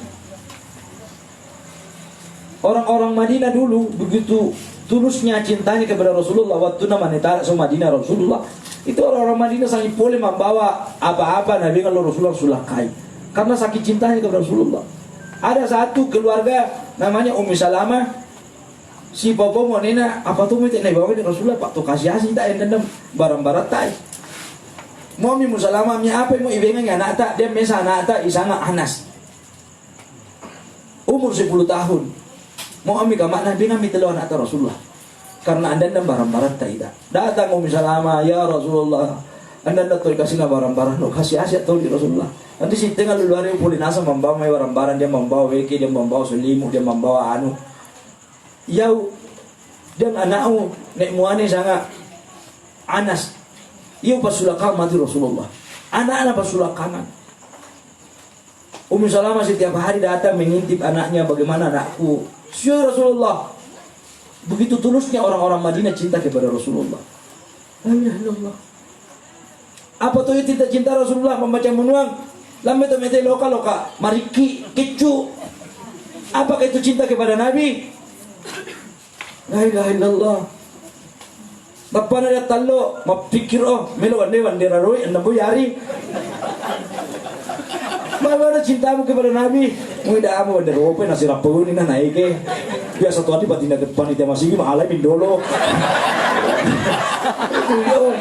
Orang-orang Madinah dulu begitu tulusnya cintanya kepada Rasulullah. Waktu nama netara sama Madinah Rasulullah, itu orang-orang Madinah sangat boleh membawa apa-apa Nabi kalau Rasulullah sulakai, karena sakit cintanya kepada Rasulullah. Ada satu keluarga namanya Ummi Salamah, si Bobo mau nena apa tuh minta naik bawa dengan Rasulullah pak tuh kasih asih tak yang dendam barang-barang tak. Mau Ummi Salamah apa mau ibengannya anak tak dia mesa anak tak isanga Anas umur 10 tahun. Mau ambil kamak Nabi ngambil telur anak Rasulullah. Karena anda barang-barang tak tidak. Datang Ummi Salamah, ya Rasulullah, anda tuh kasih barang-barang, no kasih asyik tahu di Rasulullah. Nanti si tengah luar yang pulin asa membawa barang-barang, dia membawa weki, dia membawa selimut, dia membawa anu. Yau dan anakmu nek muane sangat Anas. Iu pasulakang mati Rasulullah. Anak-anak pasulakaman. Ummu Salamah setiap hari datang mengintip anaknya, bagaimana anakku. Ya Rasulullah. Begitu tulusnya orang-orang Madinah cinta kepada Rasulullah. La ilaha illallah. Apa tuh cinta Rasulullah? Membaca menuang. Lambe temete loka mariki kecu. Apakah itu cinta kepada Nabi? La ilaha illallah. Bapak ada talo, mapikir melo wande raroi anda boyari. Mana cintamu kepada Nabi? Muida amu wande rope nasi rapun ini naik ke. Biasa tuh adi batinda depan itu masih mahalai mindolo.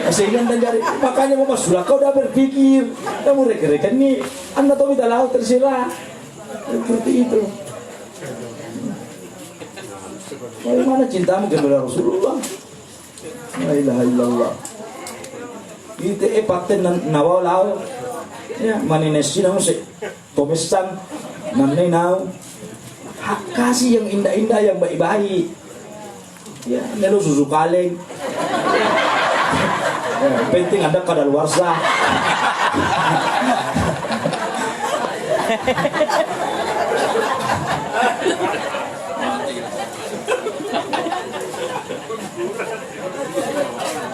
Sehingga dari makanya Mama Sula kau udah berpikir, kamu reka-reka nih, anda tahu tidak laut terserah. Seperti itu. Bagaimana cintamu kepada Rasulullah? La ilaha illallah. Itu paten nawaw lao. Ya, maninesi namu se tomesan namne nau. Kasih yang indah-indah, yang baik-baik. Ya, nelo susu kaleng. Ya, penting ada kadaluarsa.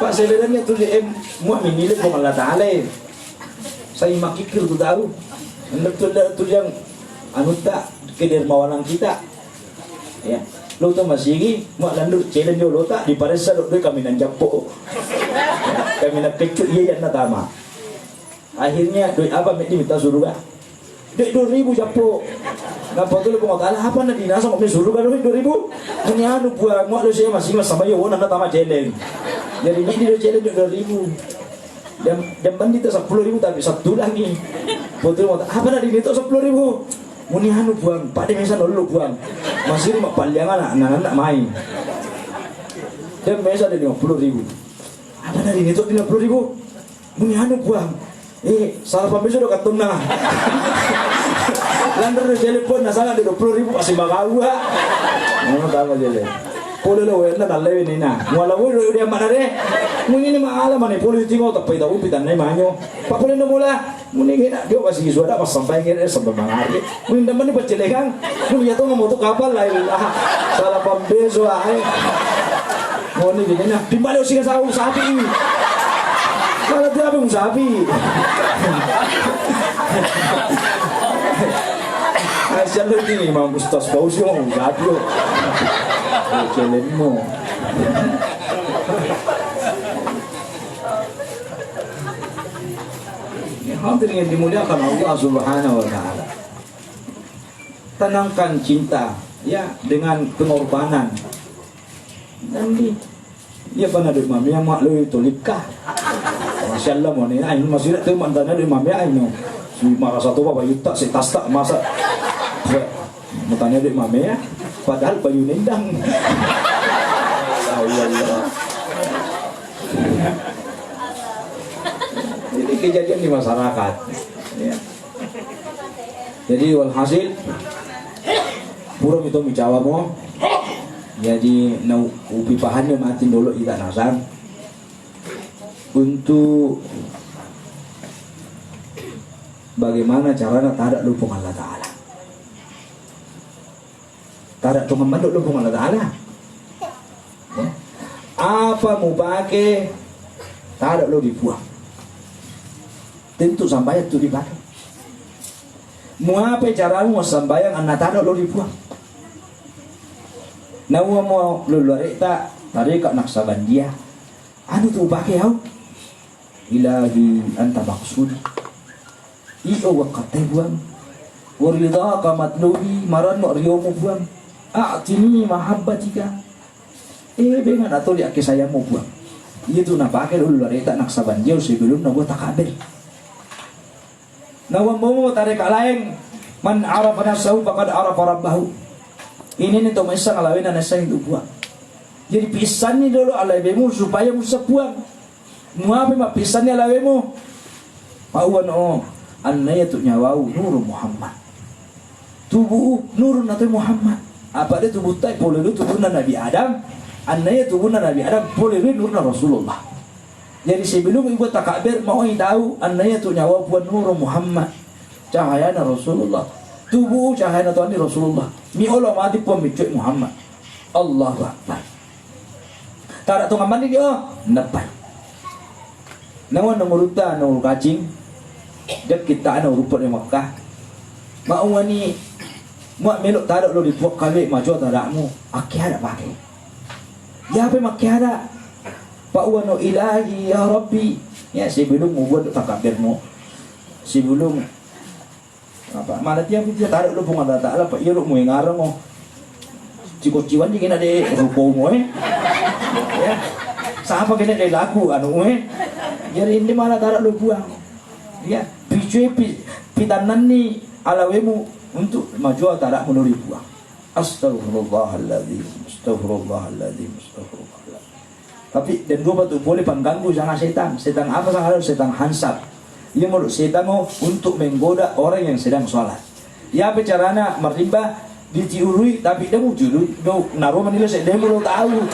Pak sebenarnya tu muat menilik kong Allah Ta'ala. Saya makikir tu tahu. Hendak tu yang anu tak kedermawanan kita. Ya, lo tu masih lagi muat landur challenge lo tak di paresa dok kami nan japo. Kami nak kecut iya yang natama. Akhirnya duit apa minta surga? Duit 2.000 japo. Ngapa tu lo Allah apa nak dinasa kami surga duit 2.000? Ini anu buat muat lo saya masih sama yo nak natama challenge. Jadi ini dia challenge 2.000. Dan bandita 10.000 tapi satu lagi. Betul mau apa nak dinito 10.000? Muni anu buang, Pak de mesa dulu buang. Masih mak palyangan anak-anak main. Dan mesa ada 50.000. Apa dari dinito 50.000? Muni anu buang. Salah pambeso do katuna. Lantar do telepon nasana de 20.000 masih bagawa. Ano tama jele. Polo lo wena dalle nina. Wala wo dia mana re? Muni ni maala mane polo tingo tapay daw pitan nay manyo. Papulo no mula. Muni gina dio masih suara pas sampai ngene sampai mangari. Muni daman ni pacelegang. Muni yato nga moto kapal lai. Salah pambeso ay. Muni gina na. Timbalo siya sa sapi. Kalau dia abang sapi. Asal lu ini memang Ustaz Fauzi mau sapi lo. Challenge mo. Hadirin yang dimuliakan Allah Subhanahu wa taala. Tenangkan cinta ya dengan pengorbanan. Nanti dia pernah di mami yang mak lu itu likah. Masyaallah mo ni ay masih tu mandana di mami ay no. Si marah satu apa yuta si tas tak masa. Mau tanya di mami ya. Padahal bayu nendang. Allah. Ini kejadian di masyarakat. Ya. Jadi walhasil pura itu menjawab mo. Jadi nau upi pahannya mati dulu ida nasang untuk bagaimana caranya tadak lupung Allah Ta'ala. Tadak cuma manduk lupung Allah Ta'ala ya. Apa mau pakai tadak lo dibuang. Tentu sampai itu dipakai. Mau apa caramu sambayang anak tadak lo dibuang. Nawa mo lulari tak tarik naksaban dia. Anu tu pakai au. Ilahi anta maksudi. Iyo waqatay buang. Waridaka matlubi maran mo riyomu buang. A'tini mahabbatika. Bengan atau lihat sayangmu buang. Itu na pakai lulari tak naksaban dia sebelum nawa takabir. Nawa mo tarik lain. Man arafa nafsahu faqad arafa rabbahu. Ini nih Tomasa ngalawin anak saya itu buang. Jadi pisan nih dulu alaimu supaya musa buang. Muape mak pisan nih alaimu. Pauan anaya tu nyawau nur Muhammad. Tubuh nur nabi Muhammad. Apa dia tubuh tay boleh tubuh Nabi Adam. Anaya tubuh Nabi Adam boleh nur Rasulullah. Jadi sebelum ibu takabir mau tahu anaya tu nyawau buat nur Muhammad. cahaya Rasulullah. Tubuh cahaya Tuhan di Rasulullah. Mi Allah mati pun micuit Muhammad. Allahu Akbar. Tak ada tungan mandi dia. Napai. Nawan numurutan nur kacing. Jab kita ana rupat di Makkah. Mau ni muak melok tak ada lo di puak kali maju tak ada mu. Akhir ada pakai. Ya apa makai ada. Pak wano ilahi ya Rabbi. Ya sebelum mu buat takabirmu. Sebelum apa mana tiap dia tarik lu bunga data lah pak iya lu mau ngarang mo cikociwan dia kena de rupo mo ya siapa kena de lagu anu jadi ini mana tarik lu buang ya pitanan ni alawemu untuk maju tarik menuri buang astagfirullahaladzim astagfirullahaladzim astagfirullahaladzim tapi dan gua betul boleh pengganggu jangan setan apa sangat setan hansap. Ia menurut setan untuk menggoda orang yang sedang sholat. Ya bicaranya merimba ditiurui tapi dia muncul naruh menilai dia belum tahu.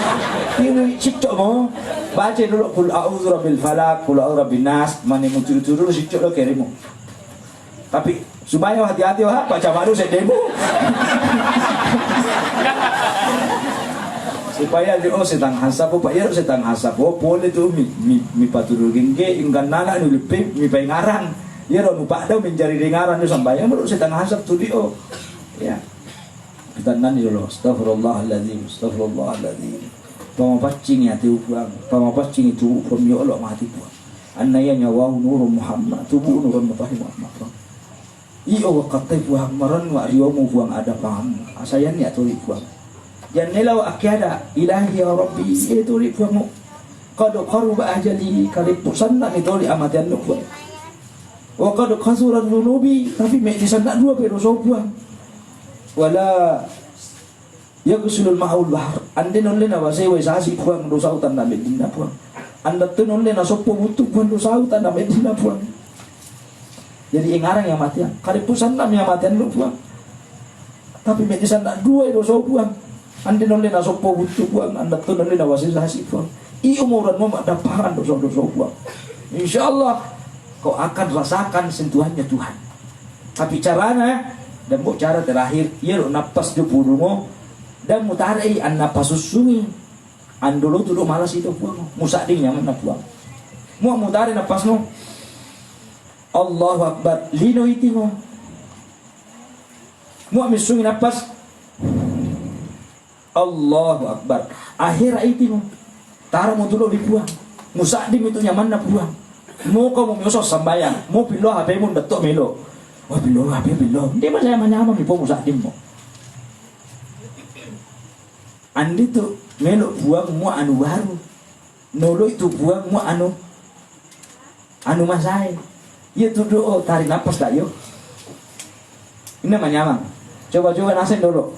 Dia cicok mo baca dulu kul a'udzu rabbil falaq kul a'udzu rabbin nas mani muncul dulu cicok lo kirimu. Tapi supaya hati-hati baca baru saya demo. Supaya dia sedang hasap apa ya sedang hasap boleh tu mi patur gengge inggan nana nu lepe mi pai ngarang ya ro nupak dah mencari dengaran tu sampai yang sedang hasap tu dia ya kita nani dulu astagfirullahaladzim astagfirullahaladzim pamapacing ya tu puang pamapacing itu from ya Allah mati puang annaya nyawa nur Muhammad tubuh nur Muhammad iyo kata puang maran wa riwamu puang ada paham asayanya tu puang jangan nelau akiada ilahi ya Rabbi itu ribuamu qad qaruba ajali kalipusan nak itu li amatian lu buat wa qad khasura dhunubi tapi mek disandak dua pe dosa buang wala yaghsulul ma'ul bahr ande non lena wasai wasasi buang dosa utan na medina buang anda tu non lena sopo butuh buang dosa utan na medina buang jadi engarang yang matian kalipusan nak yang matian lu buang tapi mek disandak dua dosa buang anda nolai nasopo butuh buang, anda tu nolai nawasi sahasi buang. I umuran mu ada paran dosa-dosa buang. Insya Allah kau akan rasakan sentuhannya Tuhan. Tapi caranya dan buat cara terakhir, ia lo napas di purungo dan mutarai an napas susumi. Andolo tu lo malas itu buang, musading nyaman nak buang. Mu mutarai napas no. Allahu Akbar, lino iti mo. Mu misumi napas. Allahu Akbar. Akhir itu tara mo tulo dibuang. Musadim itu nyaman na buang. Mo ko mo miusos sambayang. Mo pilo HP mo dato melo. Wah pilo HP pilo. Hindi ba saya manyaman ipo musadim mo. Andi tu melo buang mo anu baru. Nolo itu buang mo anu masai. Iya tu do tarik napas dah yo. Ini namanya coba nasen dulu.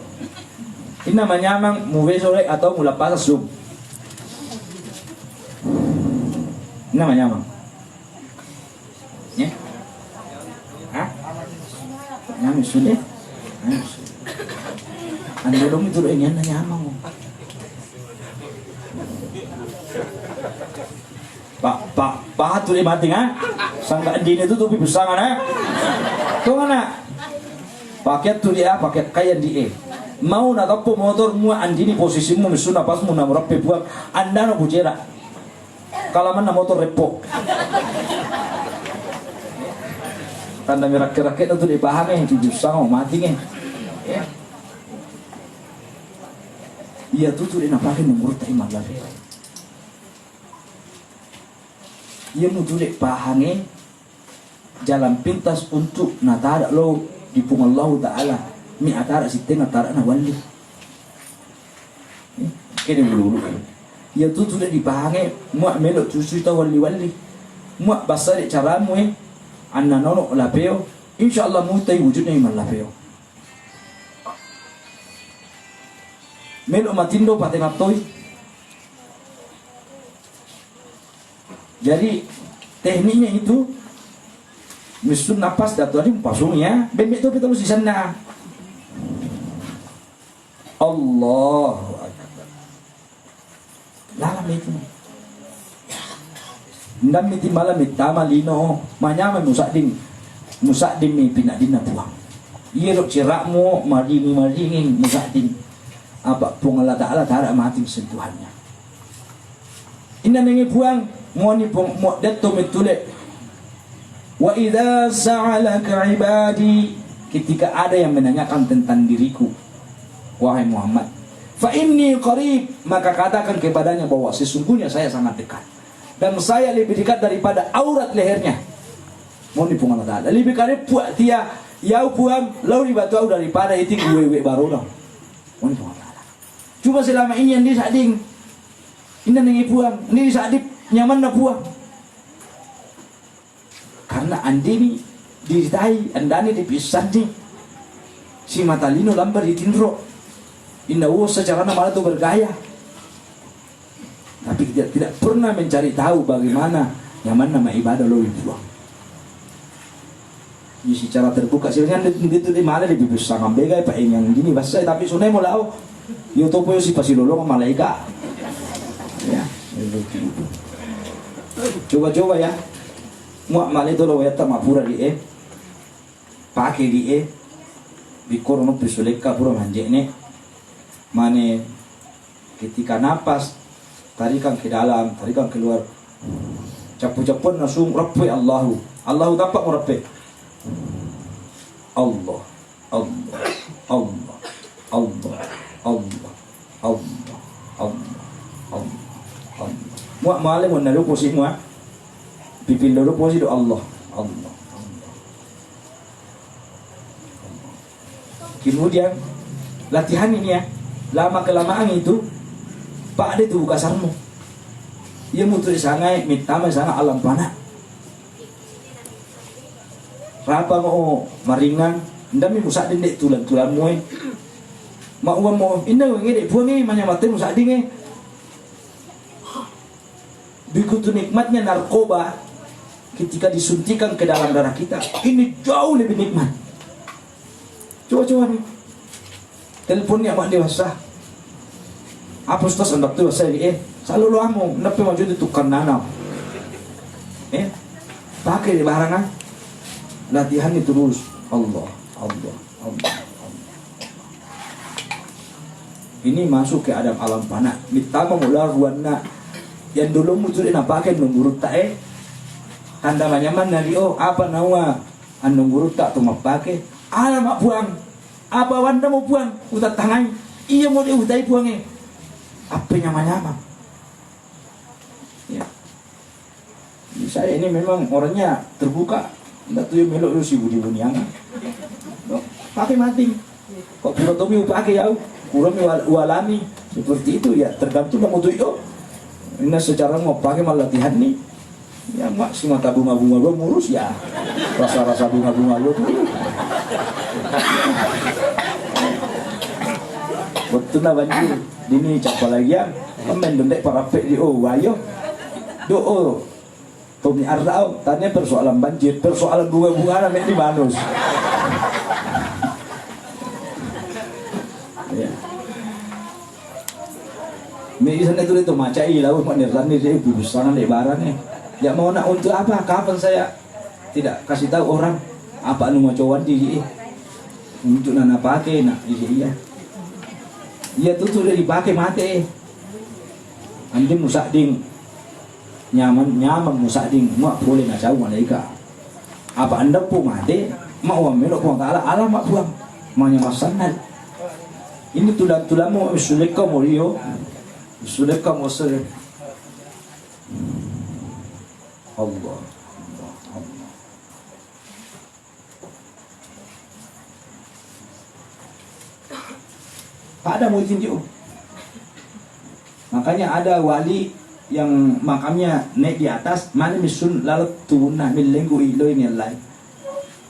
Ini namanya move sore atau mula pas zoom. Ini namanya ya? Hah? Yang sudah? Anda dong itu ini nanya Pak tu dia mati kan? Sangka dini itu tuh besangan tuh mana? Paket tu dia paket kaya dia. Mau na tapo motor mu andini posisimu misuna pas mu na murappe buang anda no bujera kalaman na motor repo tanda mirak-raket itu di bahannya itu jusang mati nge ya iya tu dia napake nomor terima lagi iya mu tu di bahannya jalan pintas untuk natara lo di Allah Ta'ala mi atara sitten atara na wali kene bulu ya tu sudah dipahange muak melok cucu ta wali muak basari caramu anna nono lapeo insyaallah mutai wujudnya iman lapeo melok matindo pate ngaptoi jadi tekniknya itu misun napas datu tadi pasungnya bebek tu betul di sana Allahu Akbar. Dalam itu. Ndam miti malam itama lino manyama musading. Musadim ni pinadin na buang. Iyero cirakmu maringi musadim. Apa pun Allah Ta'ala tarak mati sentuhannya. Ina nengi buang ngoni pun datto metule. Wa idza sa'alaka ibadi, ketika ada yang menanyakan tentang diriku, wahai Muhammad, fa inni qarib, maka katakan kepadanya bahwa sesungguhnya saya sangat dekat dan saya lebih dekat daripada aurat lehernya. Ngoni pun Allah Ta'ala lebih karib buat dia yau buang lau di batu daripada itu gue baru dong. Ngoni pun Allah Ta'ala. Cuma selama ini yang disading ini nengi buang, ini disadip nyaman na buang. Karena andini diritai, andani dipisah nih. Si matalino lambar ditindro. Inna secara nama itu bergaya. Tapi tidak pernah mencari tahu bagaimana nyaman nama ibadah lo buang. Ini secara terbuka sebenarnya itu di mana di bibir sangat bega pak yang gini bahasa tapi sunai mau lau. Yo topo yo si pasi lolo malaikat. Ya, coba-coba ya. Muak malai dolo weta mapura di pakai di bikor no pisuleka pura manjene. Mane ketika napas tarikan ke dalam, tarikan keluar. Capu-capun langsung rabbi Allahu dapat rabbi. Allah. Muak malai mau naruh posisi muak. Pipin naruh posisi do Allah. Kemudian latihan ini ya, lama kelamaan itu Pak ada tuh kasarmu. Ia mutu sangai mitama sana alam panah. Rapa mau maringan, ndami musak dendek tulan muai. Mak uang mau indah ngedek buangi manya mati musak dinge. Begitu nikmatnya narkoba ketika disuntikan ke dalam darah kita, ini jauh lebih nikmat. Coba nih, teleponnya mak dewasa. Apa ustaz hendak tu saya selalu lu amu, napi maju itu tukar nanam. Pakai di barangan, latihan itu terus. Allah. Ini masuk ke adam alam panah. Mitama mular ruanna. Yang dulu muncul ina pakai nunggurut tak tanda manyaman nari apa nawa an nunggurut tak tu mapake ala mak buang apa wanda mau buang utat tangai iya mau diutai buangnya apa nyaman ya. Saya ini memang orangnya terbuka ndak tuh melok lu si budi-budian pakai mati kok pura tomi pakai ya kurang walami seperti itu ya tergantung mau tuh itu. Ini secara mau pakai malah latihan nih ya mak si mata bunga-bunga lo murus ya rasa-rasa bunga-bunga lo tuh betul na banjir dini capa lagi ya kemen dendek para pek di wayo Tommy Ardao tanya persoalan banjir persoalan bunga-bunga namanya di manus ya. Misalnya itu macai lalu menirlan dia berusaha lebaran ya mau nak untuk apa kapan saya tidak kasih tahu orang apa anu macowan di untuk nana pakai nak iya tuh sudah dipakai mati anjing musading nyaman musading mak boleh nak jauh malaikat apa anda pun mati mau melok pun kalah alam mak buang maunya masanad ini tulang-tulangmu sulit kamu rio sudah kamu sering Allah. Tak ada muhsin dia. Makanya ada wali yang makamnya naik di atas, mana misun lalu tunah milenggu ilo ini lain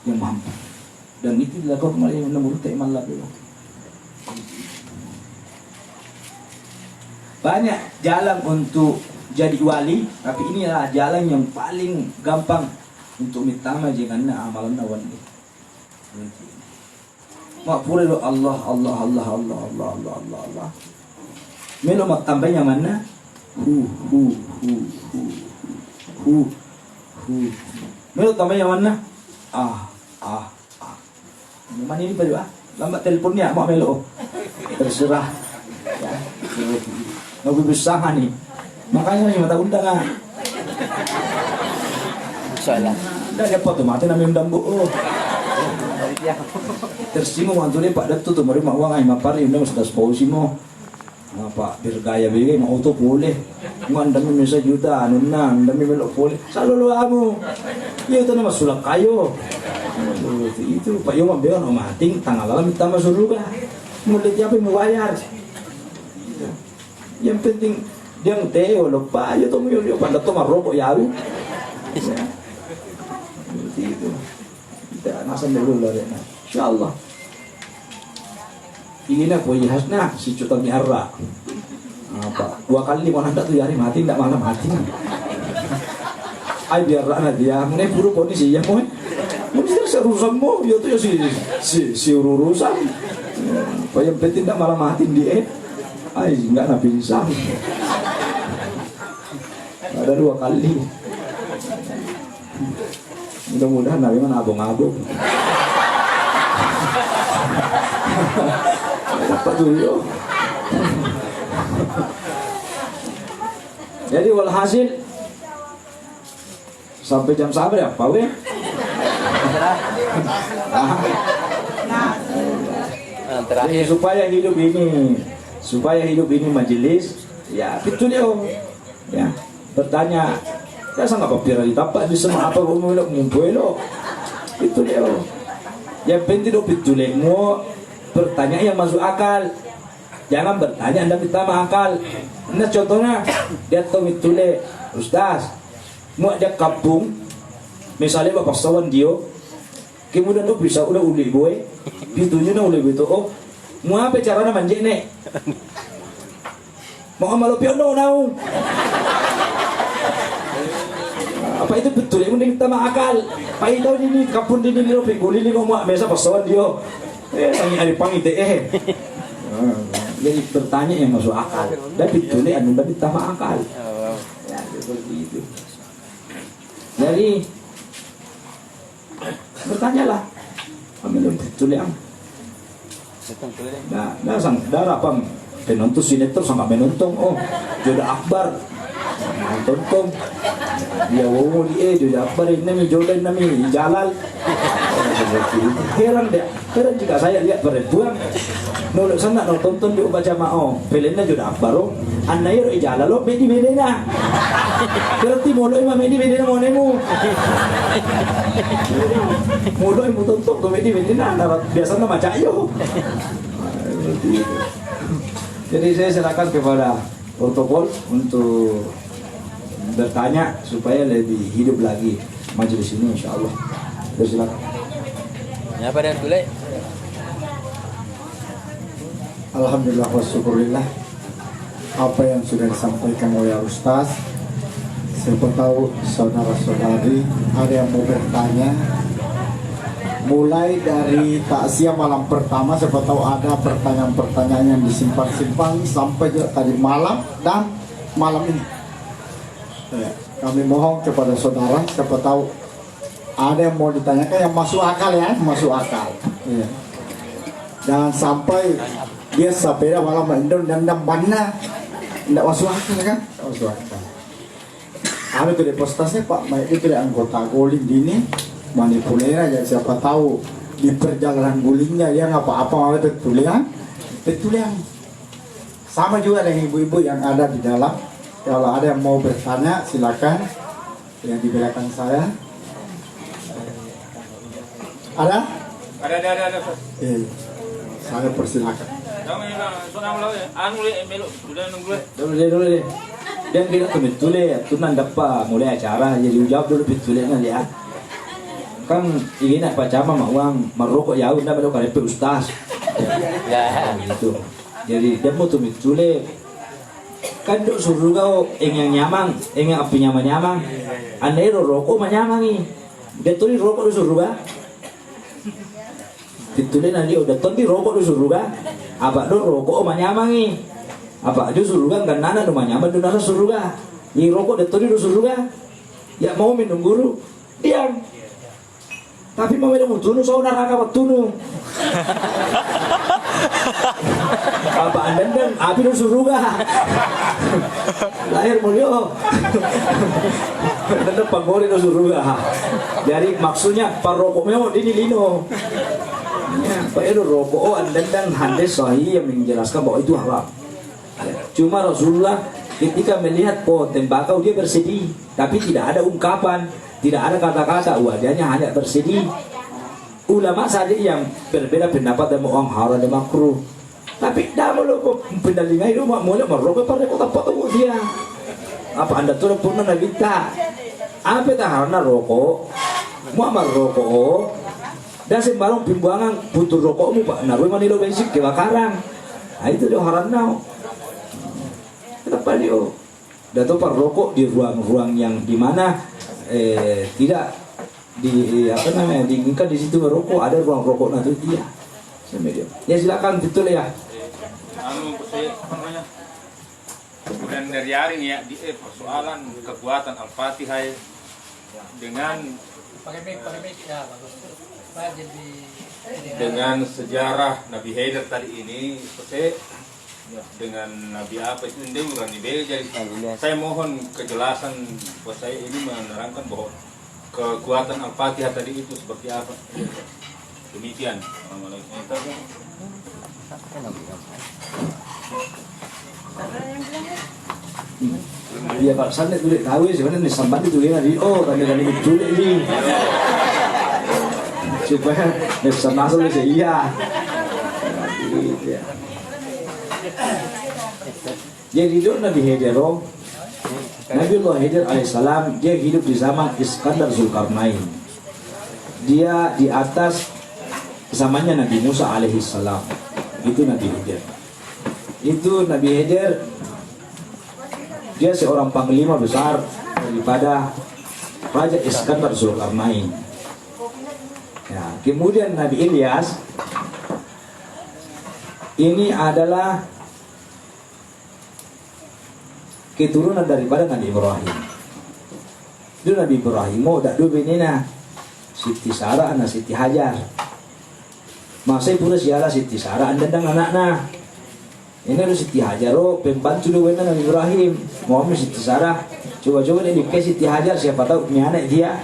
yang mampu. Dan itu dilakukan oleh nomor teman lah. Banyak jalan untuk jadi wali, tapi inilah jalan yang paling gampang untuk mitama jangan amalan awan ini. Mak pura lo Allah. Melo mak tambahnya mana? Hu. Melo tambahnya mana? Mana ini pada lambat teleponnya mau melo. Terserah. Ya. Nabi besar nih. Makanya yang mata undang Salah. Dah dapat tu mati namanya undang bu. Tersimo mantu ni Pak Datuk tu mari mak wang ai mapari undang sudah sposi mo. Apa bergaya begini mau auto boleh. Ngan dami mesa juta nunang dami melok boleh. Selalu kamu. Ya itu nama sulak kayo. Itu Pak Yo biar no mating tanggal malam minta masuk surga. Mulut siapa yang bayar? Yang penting dia ngteo lupa aja tuh yo pada tuh maroko yaru. Itu. Kita nasan dulu lah ya. Insyaallah. Ini nak punya hasna si cutan nyara. Apa? 2 kali mau hendak tuh hari mati ndak malam mati. Ai biar lah dia, mene buru kondisi ya moe. Mesti urusan mo, yo tuh si urusan. Yang penting ndak malam mati dia. Ai enggak nabi bisa. Ada 2 kali. Mudah-mudahan nabi mana abong-abong. Dapat tuh yo. Jadi walhasil sampai jam sabar ya, Pak we? Jadi supaya hidup ini majelis, ya itu dia, ya bertanya, ya sangat papira ditapak di semua apa kamu ngumpul lo, itu dia. Yang penting do pitule mau bertanya yang masuk akal, jangan bertanya anda minta akal. Nah contohnya dia tahu pitule, Ustaz, mau ajak kampung, misalnya bapak sawan dia. Kemudian tu bisa udah uli boy, pintunya na uli betul. Oh, mau apa cara na manje nek? Mau malu piono nau. Apa itu betul? Yang mending kita akal. Pai tahu ini kapun ini lo pikuli ini mau biasa pasawan dia. Sangi hari pangite Jadi bertanya yang masuk akal. Dan betul ni anu tapi tambah akal. Ya seperti itu. Jadi bertanyalah, ambil betul yang. Nah, sang darah pang penonton sinetron sangat menonton. Oh, jodoh akbar, nonton. Ya, wow dia jodoh akbar ini jodoh nami Jalal. Heran jika saya lihat perempuan nolak sana nonton di baca mau filmnya jodoh akbar. Anai ro Jalal lo bedi bedena. Berarti molo ima bedi bedena mau nemu. Molo imu tonton tuh bedi bedena. Biasanya baca yo. Jadi saya serahkan kepada protokol untuk bertanya supaya lebih hidup lagi majelis ini insyaallah. Silakan. Ya pada dulu. Alhamdulillah wa syukurillah. Apa yang sudah disampaikan oleh Ustaz, siapa tahu saudara-saudari ada yang mau bertanya. Mulai dari takziah malam pertama, siapa tahu ada pertanyaan-pertanyaan yang disimpan-simpan sampai tadi malam dan malam ini. Ya, kami mohon kepada saudara, siapa tahu ada yang mau ditanyakan yang masuk akal ya, masuk akal. Ya. Jangan sampai dia sepeda malam mendem dan mana, tidak masuk akal kan? Masuk akal. Ada tuh di postasnya Pak, itu dari anggota Golin ini. Manipuler aja, siapa tahu di perjalanan gulingnya dia apa-apa malah betulian sama juga dengan ibu-ibu yang ada di dalam. Kalau ada yang mau bertanya silakan yang di belakang saya ada saya persilakan. Dulu deh. Dan kita tuh betul ya, tuh nandapa mulai acara jadi jawab dulu betulnya lihat. Kan ini nak baca mah uang merokok ya udah pada KDP Ustaz. Ya gitu. Jadi dia mau tuh betule kan duk suruh kau yang nyamang, yang api nyamang. Andai rokok manyamang ni. Dia tuh rokok tu suruh bah. Betule nanti udah tuh di rokok tu suruh bah. Apa tu rokok manyamang ni. Apa tu suruh kan nana tu manyamang tu nana suruh bah. Ini rokok dia tuh di suruh bah. Ya mau minum guru diam. Tapi mau tunu saudara neraka tunu. Apa anda dan api nu surga. Lahir mulio. Anda pagori nu surga. Jadi maksudnya parokok memang ini lino. Ya, Pak Edo rokok oh anda dan hadis sahih yang menjelaskan bahwa itu haram. Cuma Rasulullah ketika melihat tembakau dia bersedih, tapi tidak ada ungkapan, tidak ada kata-kata, wajahnya hanya bersedih. Ulama saja yang berbeda pendapat dan orang haram dan makruh. Tapi dah malu pendalingan itu mulai merokok pada kota potong dia. Apa anda tuh pernah nabi tak? Apa tahan rokok? Mau merokok? Dan sembarang pembuangan putus rokokmu pak. Naruh manilo bensin kebakaran. Nah itu dia haram now. Kenapa dia? Dato par rokok di ruang-ruang yang dimana tidak di apa namanya diinginkan di situ merokok, ada ruang rokok nanti dia. Ya silakan betul ya. Kemudian dari hari ini ya di persoalan kekuatan Al-Fatihah dengan ya bagus. Dengan sejarah Nabi Haider tadi ini, dengan Nabi apa itu ini bukan jadi saya mohon kejelasan buat saya ini menerangkan bahwa kekuatan Al-Fatihah tadi itu seperti apa. Demikian. Iya Pak Sandet dulu tahu ya sebenarnya sambat itu ya di kami itu ini supaya bisa masuk bisa iya. Jadi itu Nabi Haider, Nabi Allah Haider alaihissalam dia hidup di zaman Iskandar Zulkarnain. Dia di atas zamannya Nabi Musa alaihissalam. Itu Nabi Haider. Itu Nabi Haider dia seorang panglima besar daripada Raja Iskandar Zulkarnain. Ya, kemudian Nabi Ilyas ini adalah keturunan daripada Nabi Ibrahim. Itu Nabi Ibrahim mau dak dua benina Siti Sarah anak Siti Hajar. Masa pura siala Siti Sarah anda dan anaknya. Ini harus Siti Hajar pembantu dua Nabi Ibrahim. Mau Siti Sarah coba-coba dia dikasih Siti Hajar siapa tahu punya anak dia.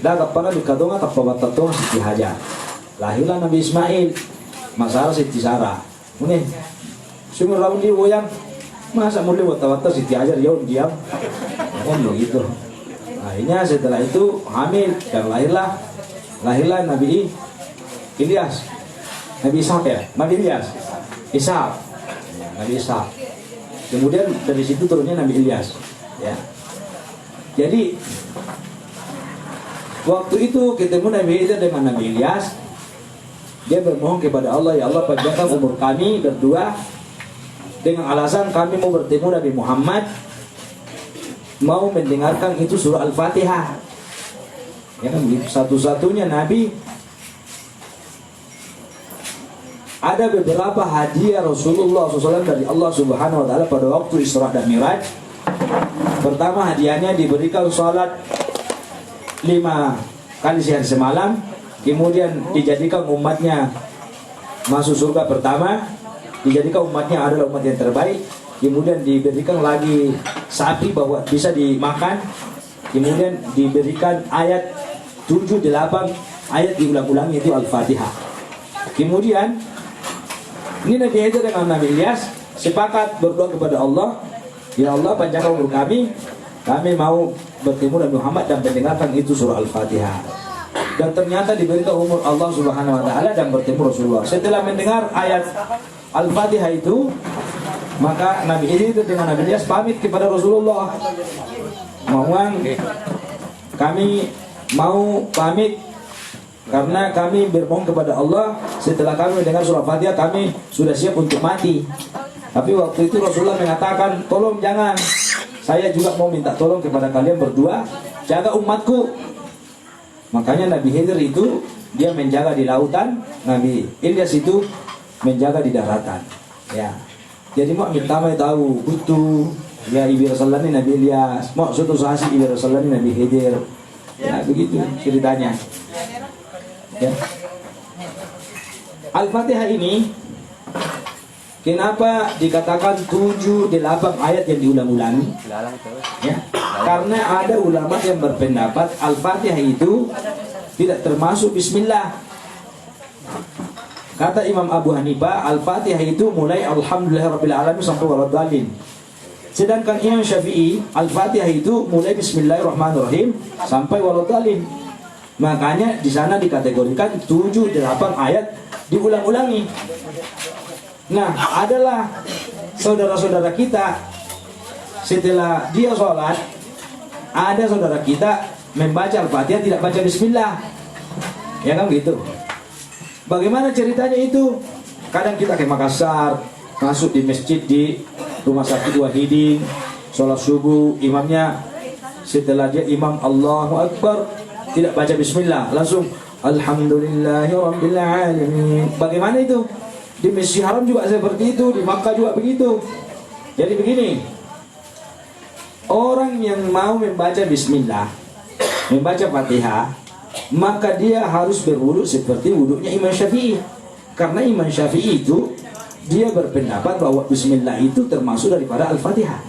Dah kepala dikadonga kapabatatong Siti Hajar. Lahirlah Nabi Ismail. Masalah Siti Sarah. Ini semua lawan dia goyang. Masa mulai wata-wata Siti Hajar jauh diam. Begitu. Akhirnya setelah itu hamil dan lahirlah Nabi Ilyas. Nabi Ishak ya, Nabi Ilyas. Ishak. Nabi Ishak. Kemudian dari situ turunnya Nabi Ilyas. Ya. Jadi waktu itu ketemu Nabi Haider dengan Nabi Ilyas. Dia bermohon kepada Allah, ya Allah panjangkan umur kami berdua dengan alasan kami mau bertemu Nabi Muhammad, mau mendengarkan itu surah Al-Fatihah. Ya kan satu-satunya Nabi. Ada beberapa hadiah Rasulullah SAW dari Allah Subhanahu Wa Taala pada waktu Isra dan Miraj. Pertama hadiahnya diberikan salat 5 kali sehari semalam, kemudian dijadikan umatnya masuk surga pertama, dijadikan umatnya adalah umat yang terbaik, kemudian diberikan lagi sapi bahwa bisa dimakan, kemudian diberikan ayat 7-8 ayat diulang-ulangi itu Al-Fatihah. Kemudian ini Nabi Haider dengan Nabi Ilyas sepakat berdoa kepada Allah, ya Allah panjangkan umur kami mau bertemu Nabi Muhammad dan mendengarkan itu surah Al-Fatihah. Dan ternyata diberikan umur Allah Subhanahu Wa Taala dan bertemu Rasulullah. Setelah mendengar ayat Al-Fatihah itu, maka Nabi Haider dengan Nabi Ilyas pamit kepada Rasulullah. Kami mau pamit karena kami bermohon kepada Allah, setelah kami mendengar surah Fatihah kami sudah siap untuk mati. Tapi waktu itu Rasulullah mengatakan, tolong jangan, saya juga mau minta tolong kepada kalian berdua, jaga umatku. Makanya Nabi Haider itu dia menjaga di lautan, Nabi Ilyas itu menjaga di daratan. Ya, jadi mau minta tahu butuh ya Ibu Rasulullah Nabi Ilyas, mau suatu sahasi Ibu Rasulullah Nabi Haider. Ya begitu ceritanya. Ya. Al-Fatihah ini kenapa dikatakan 7-8 ayat yang diulang-ulangi? Lalang terus. Ya. Karena ada ulama yang berpendapat Al-Fatihah itu tidak termasuk bismillah. Kata Imam Abu Hanifah, Al-Fatihah itu mulai Alhamdulillahirrabbilalamin sampai waladhdallin. Sedangkan Imam Syafi'i, Al-Fatihah itu mulai Bismillahirrahmanirrahim sampai waladhdallin. Makanya di sana dikategorikan 7-8 ayat diulang-ulangi. Nah, adalah saudara-saudara kita setelah dia sholat, ada saudara kita membaca Al-Fatihah tidak baca Bismillah. Ya kan gitu. Bagaimana ceritanya itu? Kadang kita ke Makassar, masuk di masjid di Rumah Sakit Wahidin, sholat subuh, imamnya setelah dia imam Allahu Akbar tidak baca Bismillah, langsung Alhamdulillahirabbil alamin. Bagaimana itu? Di Masjid Haram juga seperti itu, di Makkah juga begitu. Jadi begini, orang yang mau membaca Bismillah, membaca Fatihah, maka dia harus berwudu seperti wudunya Imam Syafi'i. Karena Imam Syafi'i itu dia berpendapat bahwa Bismillah itu termasuk daripada Al-Fatihah.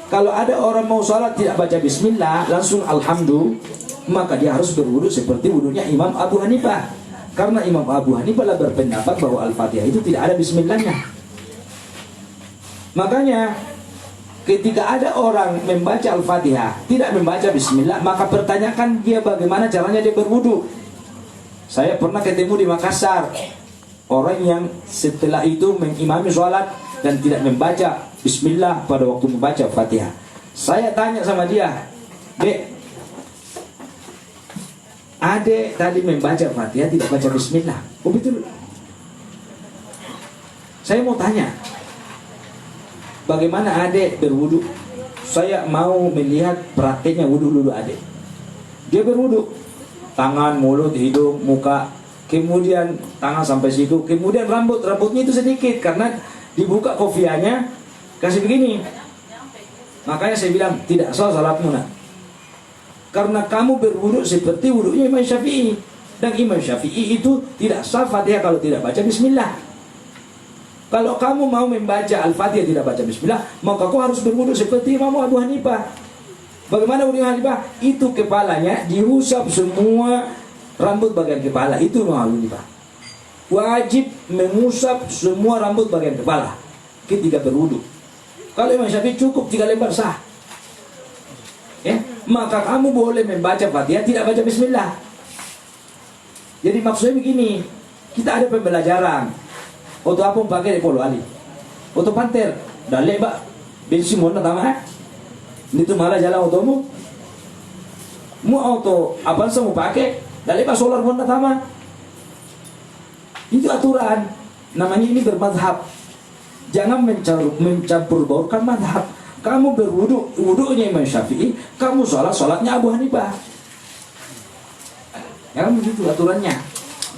Kalau ada orang mau sholat tidak baca Bismillah, langsung Alhamdulillah, maka dia harus berwudu seperti wudunya Imam Abu Hanifah. Karena Imam Abu Hanifah lah berpendapat bahwa Al-Fatihah itu tidak ada Bismillahnya. Makanya ketika ada orang membaca Al-Fatihah tidak membaca Bismillah, maka pertanyakan dia bagaimana caranya dia berwudu. Saya pernah ketemu di Makassar orang yang setelah itu mengimami sholat dan tidak membaca Bismillah pada waktu membaca Fatihah. Saya tanya sama dia, Dek, Adek tadi membaca Fatihah tidak baca Bismillah. Oh betul. Saya mau tanya, bagaimana adek berwudu? Saya mau melihat prakteknya wudu dulu adek. Dia berwudu, tangan, mulut, hidung, muka, kemudian tangan sampai siku, kemudian rambutnya itu sedikit karena dibuka kofiahnya, kasih begini. Makanya saya bilang tidak sah salatmu nak, karena kamu berwudu seperti wudunya Imam Syafi'i, dan Imam Syafi'i itu tidak sah Fatihah kalau tidak baca Bismillah. Kalau kamu mau membaca Al-Fatihah tidak baca Bismillah, maka kau harus berwudu seperti Imam Abu Hanifah. Bagaimana wudu Imam Hanifah? Itu kepalanya diusap semua rambut bagian kepala, itu Imam Abu Hanifah. Wajib mengusap semua rambut bagian kepala ketika berwudu. Kalau Imam Syafi'i cukup 3 lembar sah. Ya, maka kamu boleh membaca Fatihah tidak baca Bismillah. Jadi maksudnya begini, kita ada pembelajaran. Oto apa pakai di polo ali, oto panter, dalek ba, bensin mana tama? Ini tu malah jalan otomu, mu auto apa semua pakai, dalek ba solar mana tama? Itu aturan, namanya ini bermadhab. Jangan mencampur baurkan madhab. Kamu berwudu, wudunya Imam Syafi'i, kamu sholatnya Abu Hanifah. Jangan begitu aturannya.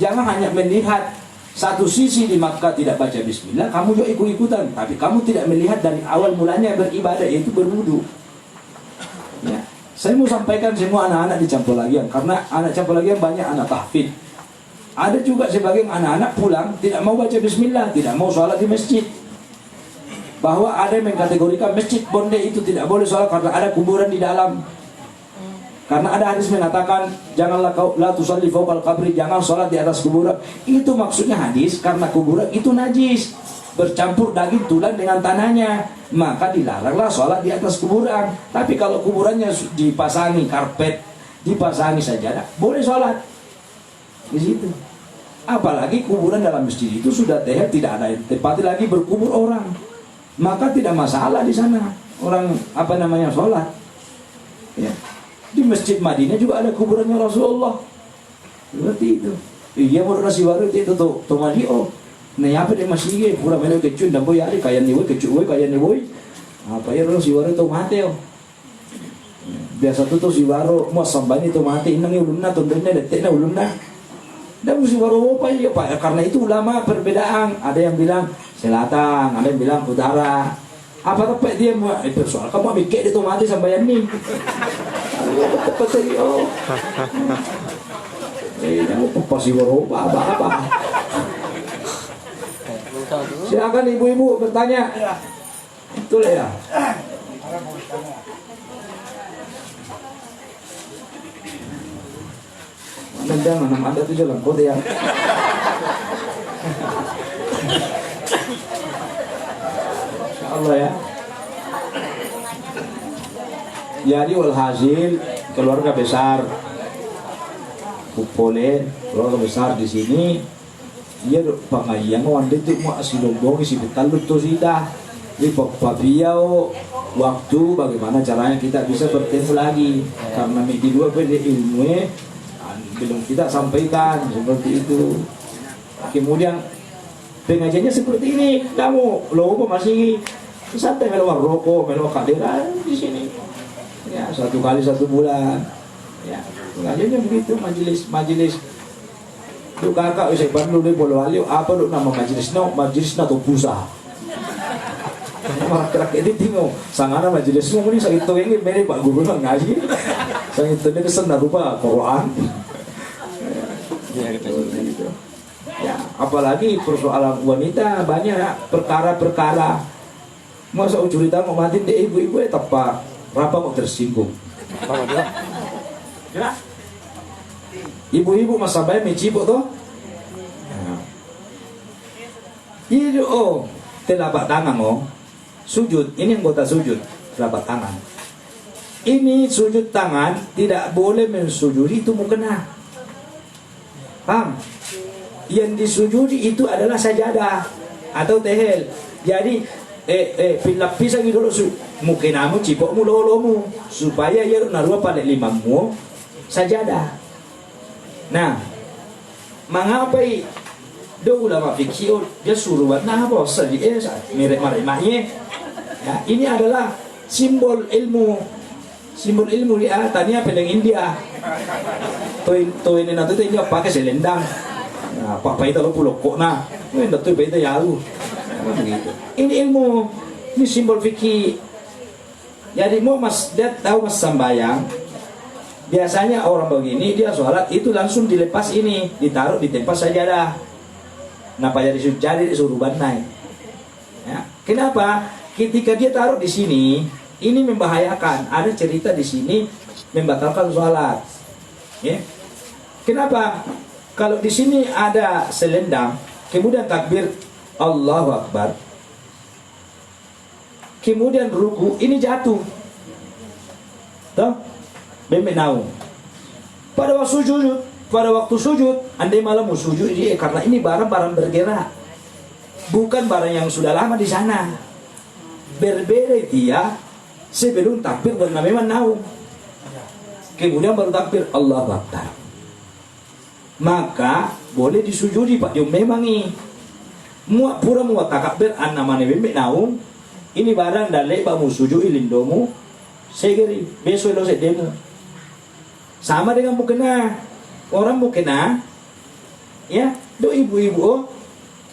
Jangan hanya melihat satu sisi di Makkah tidak baca Bismillah, kamu juga ikut-ikutan. Tapi kamu tidak melihat dari awal mulanya beribadah, yaitu berwudu. Ya. Saya mau sampaikan semua anak-anak di Campolagian, karena anak Campolagian banyak anak tahfidz. Ada juga sebagian anak-anak pulang tidak mau baca Bismillah, tidak mau sholat di masjid. Bahwa ada yang mengkategorikan masjid Bonde itu tidak boleh sholat karena ada kuburan di dalam. Karena ada hadis mengatakan janganlah kau la tusalli fawqal qabri, jangan sholat di atas kuburan. Itu maksudnya hadis karena kuburan itu najis, bercampur daging tulang dengan tanahnya, maka dilaranglah sholat di atas kuburan. Tapi kalau kuburannya dipasangi karpet, dipasangi sajadah, boleh sholat di situ. Apalagi kuburan dalam masjid itu sudah tidak ada tempat lagi berkubur orang, maka tidak masalah di sana orang sholat. Ya. Di Masjid Madinah juga ada kuburannya Rasulullah. Seperti itu. Iya mau nasi baru itu tuh Madio. Nah apa dia masih ini pura melo kecun dan boy hari kaya nih boy kecun kaya nih boy. Apa ya nasi baru itu Mateo. Biasa tuh si baru mau sambani itu mati inang ulunna tundenya deteknya ulunna. Dan si baru apa ya pak? Karena itu ulama perbedaan. Ada yang bilang selatan, ada yang bilang utara. Apa tepat dia mau soal kamu mikir itu mati sampai ini. Jangan pasti berubah apa-apa. Silakan ibu-ibu bertanya. Betul ya? Mana jangan nama Anda itu jalan kode ya. Insya Allah ya. Jadi walhasil keluarga besar Kupole, keluarga besar di sini. Dia pengajian wanda itu mau asilobong isi betal betul sida. Di papiau waktu bagaimana caranya kita bisa bertemu lagi karena midi dua beda ilmu belum kita sampaikan seperti itu. Kemudian pengajiannya seperti ini, kamu lo masih santai melo rokok, melo kaderan di sini. Ya, 1 kali 1 bulan. Ya, pengajiannya begitu, majelis. Lu kakak usai bantu di Polowali apa lu nama majelisnya tuh pusat. Masyarakat ini bingung, sangana majelisnya ini sang itu ini mirip Pak Gubernur ngaji. Sang itu ini kesan rupa Quran. Ya, apalagi persoalan wanita banyak perkara-perkara. Masa cerita mau mati deh ibu-ibu tepat, berapa mau tersinggung. Ya. Ibu-ibu masa bayi mencibuk toh. Ini telapak tangan sujud. Ini anggota sujud, telapak tangan. Ini sujud tangan tidak boleh mensujudi itu mukena. Paham? Yang disujudi itu adalah sajadah atau tehel. Jadi pinlapis lagi dulu mukenamu cipokmu lolomu supaya ya narua pada limamu sajadah. Nah, mengapa do ulama fikih dia suruh buat nah apa mirip-miripnya. Ya, ini adalah simbol ilmu dia tanya pedang India. To ini nanti dia pakai selendang. Nah, Pak itu lo pulau kok nah, ini nanti itu ya lu. Ini ilmu, ini simbol fikih. Jadi mau dia tahu mas sembayang. Biasanya orang begini dia sholat itu langsung dilepas ini, ditaruh di tempat sajadah. Kenapa jadi disuruh naik? Ya. Kenapa? Ketika dia taruh di sini, ini membahayakan. Ada cerita di sini membatalkan sholat. Ya. Kenapa? Kalau di sini ada selendang, kemudian takbir Allahu Akbar, kemudian ruku, ini jatuh. Tahu? Bemenau. Pada waktu sujud, andai malam mau sujud dia karena ini barang-barang bergerak, bukan barang yang sudah lama di sana. Berbeda dia sebelum takbir karena memang naum. Kemudian baru takbir Allahu Akbar. Maka boleh disujudi Pak. Yang memang ini muak pura muak takbir an namanya bembek naum. Ini barang dan lebar mu sujud ilindomu. Segeri besok lo sedemu. Sama dengan mukena. Orang mukena ya, do ibu-ibu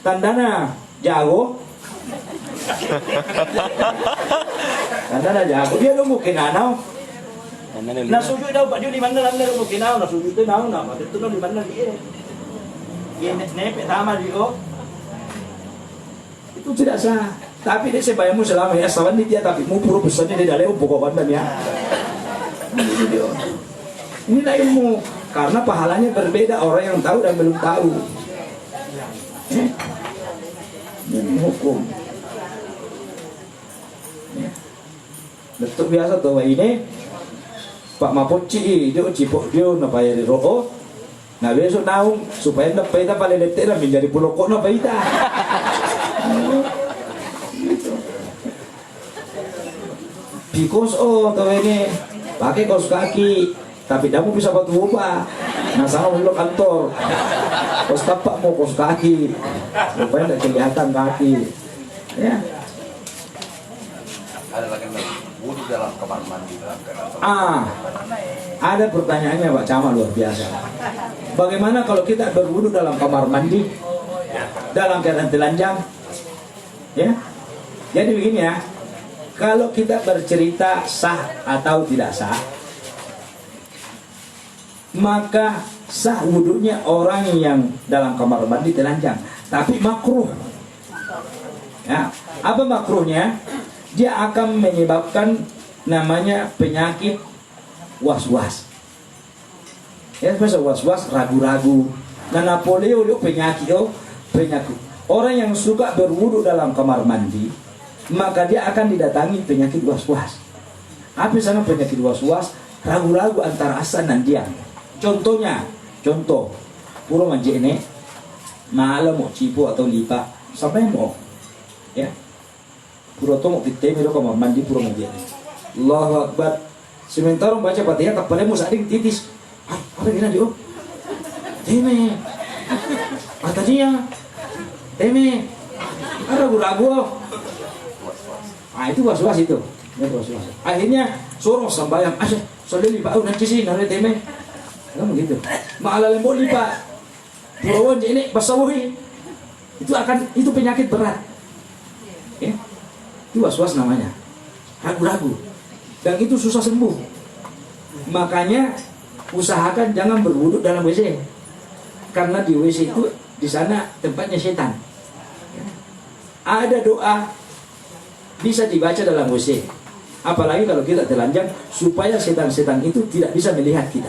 tandana jago. Tandana jago dia do mukena nau. Nah sujud daw Pak di mana lang na mukena na sujud tu nau na, itu no di mana dia. Ye nepe tama dia. Itu tidak sah. Tapi dia sebayamu selama ya sawan dia tapi mu puro besarnya dia daleo pokok bandan ya. Inilah ilmu, karena pahalanya berbeda orang yang tahu dan belum tahu. Ini hukum. Betul biasa tuh ini Pak Mapoci dia cipok dia napa ya di roo. Nah besok naung supaya napa ita paling letek lah menjadi pulau kok napa ita. Because tuh ini pakai kaos kaki. Tapi kamu bisa batu ubah. Nah sama belok kantor. Kos tapak mau kos kaki. Supaya tidak kelihatan kaki. Ya. Ada lagi wudhu dalam kamar mandi dalam keadaan. Ada pertanyaannya Pak Camal luar biasa. Bagaimana kalau kita berwudhu dalam kamar mandi dalam keadaan telanjang? Ya. Jadi begini ya. Kalau kita bercerita sah atau tidak sah, maka sah wudunya orang yang dalam kamar mandi telanjang, tapi makruh. Ya, apa makruhnya? Dia akan menyebabkan namanya penyakit was-was. Ya, masa was-was, ragu-ragu. Nah, Napoleon itu penyakit. Orang yang suka berwudu dalam kamar mandi, maka dia akan didatangi penyakit was-was. Apa sama penyakit was-was? Ragu-ragu antara asan dan diam. Contoh, pura manje ini, malam mau cipu atau lipa, sampai mau, ya, pura tu mau kita melo kamar mandi pura manje ini. Allahu Akbar. Sementara baca Fatihah kepalamu sading titis. Apa gini dia? Teme. Kata dia. Teme. Ragu-ragu. Itu was-was itu. Was-was. Akhirnya suruh sembahyang. Soleh lipat nanti sih nanti teme. Kamu gitu. Malah lembut lipat. Purawan ini basawi. Itu penyakit berat. Ya. Itu was-was namanya. Ragu-ragu. Dan itu susah sembuh. Makanya usahakan jangan berwuduk dalam WC. Karena di WC itu di sana tempatnya setan. Ada doa bisa dibaca dalam WC. Apalagi kalau kita telanjang, supaya setan-setan itu tidak bisa melihat kita.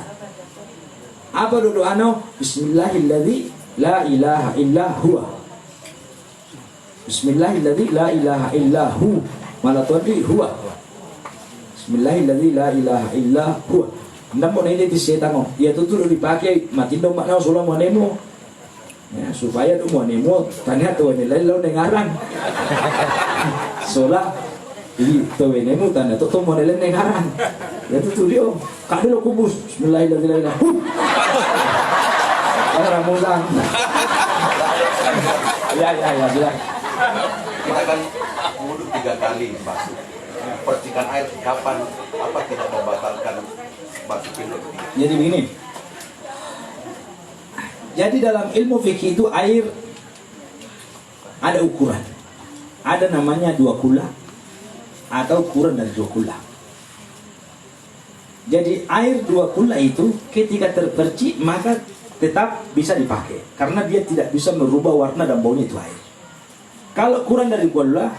Apa doa no? Bismillahilladzi la ilaha illa huwa. Bismillahilladzi la ilaha illa hu. Malah tadi huwa. Bismillahilladzi la ilaha illa huwa. Namo na ini setan mo. Ya itu tuh dipakai matindo makna sulam mo nemo. Ya, supaya tu mo nemo tanya tu nilai lo dengaran. Sola ini tu nemo tanya tu mo nilai dengaran. Ya tu dia. Kade lo kubus. Bismillahilladzi la ilaha. Orang musang. Ya sudah. Kita kan wudhu 3 kali masuk. Percikan air kapan apa tidak membatalkan masukin wudhu? Jadi begini. Jadi dalam ilmu fikih itu air ada ukuran. Ada namanya 2 kula atau kurang dari 2 kula. Jadi air 2 kula itu ketika terpercik maka tetap bisa dipakai karena dia tidak bisa merubah warna dan baunya itu air. Kalau kurang dari 2 kula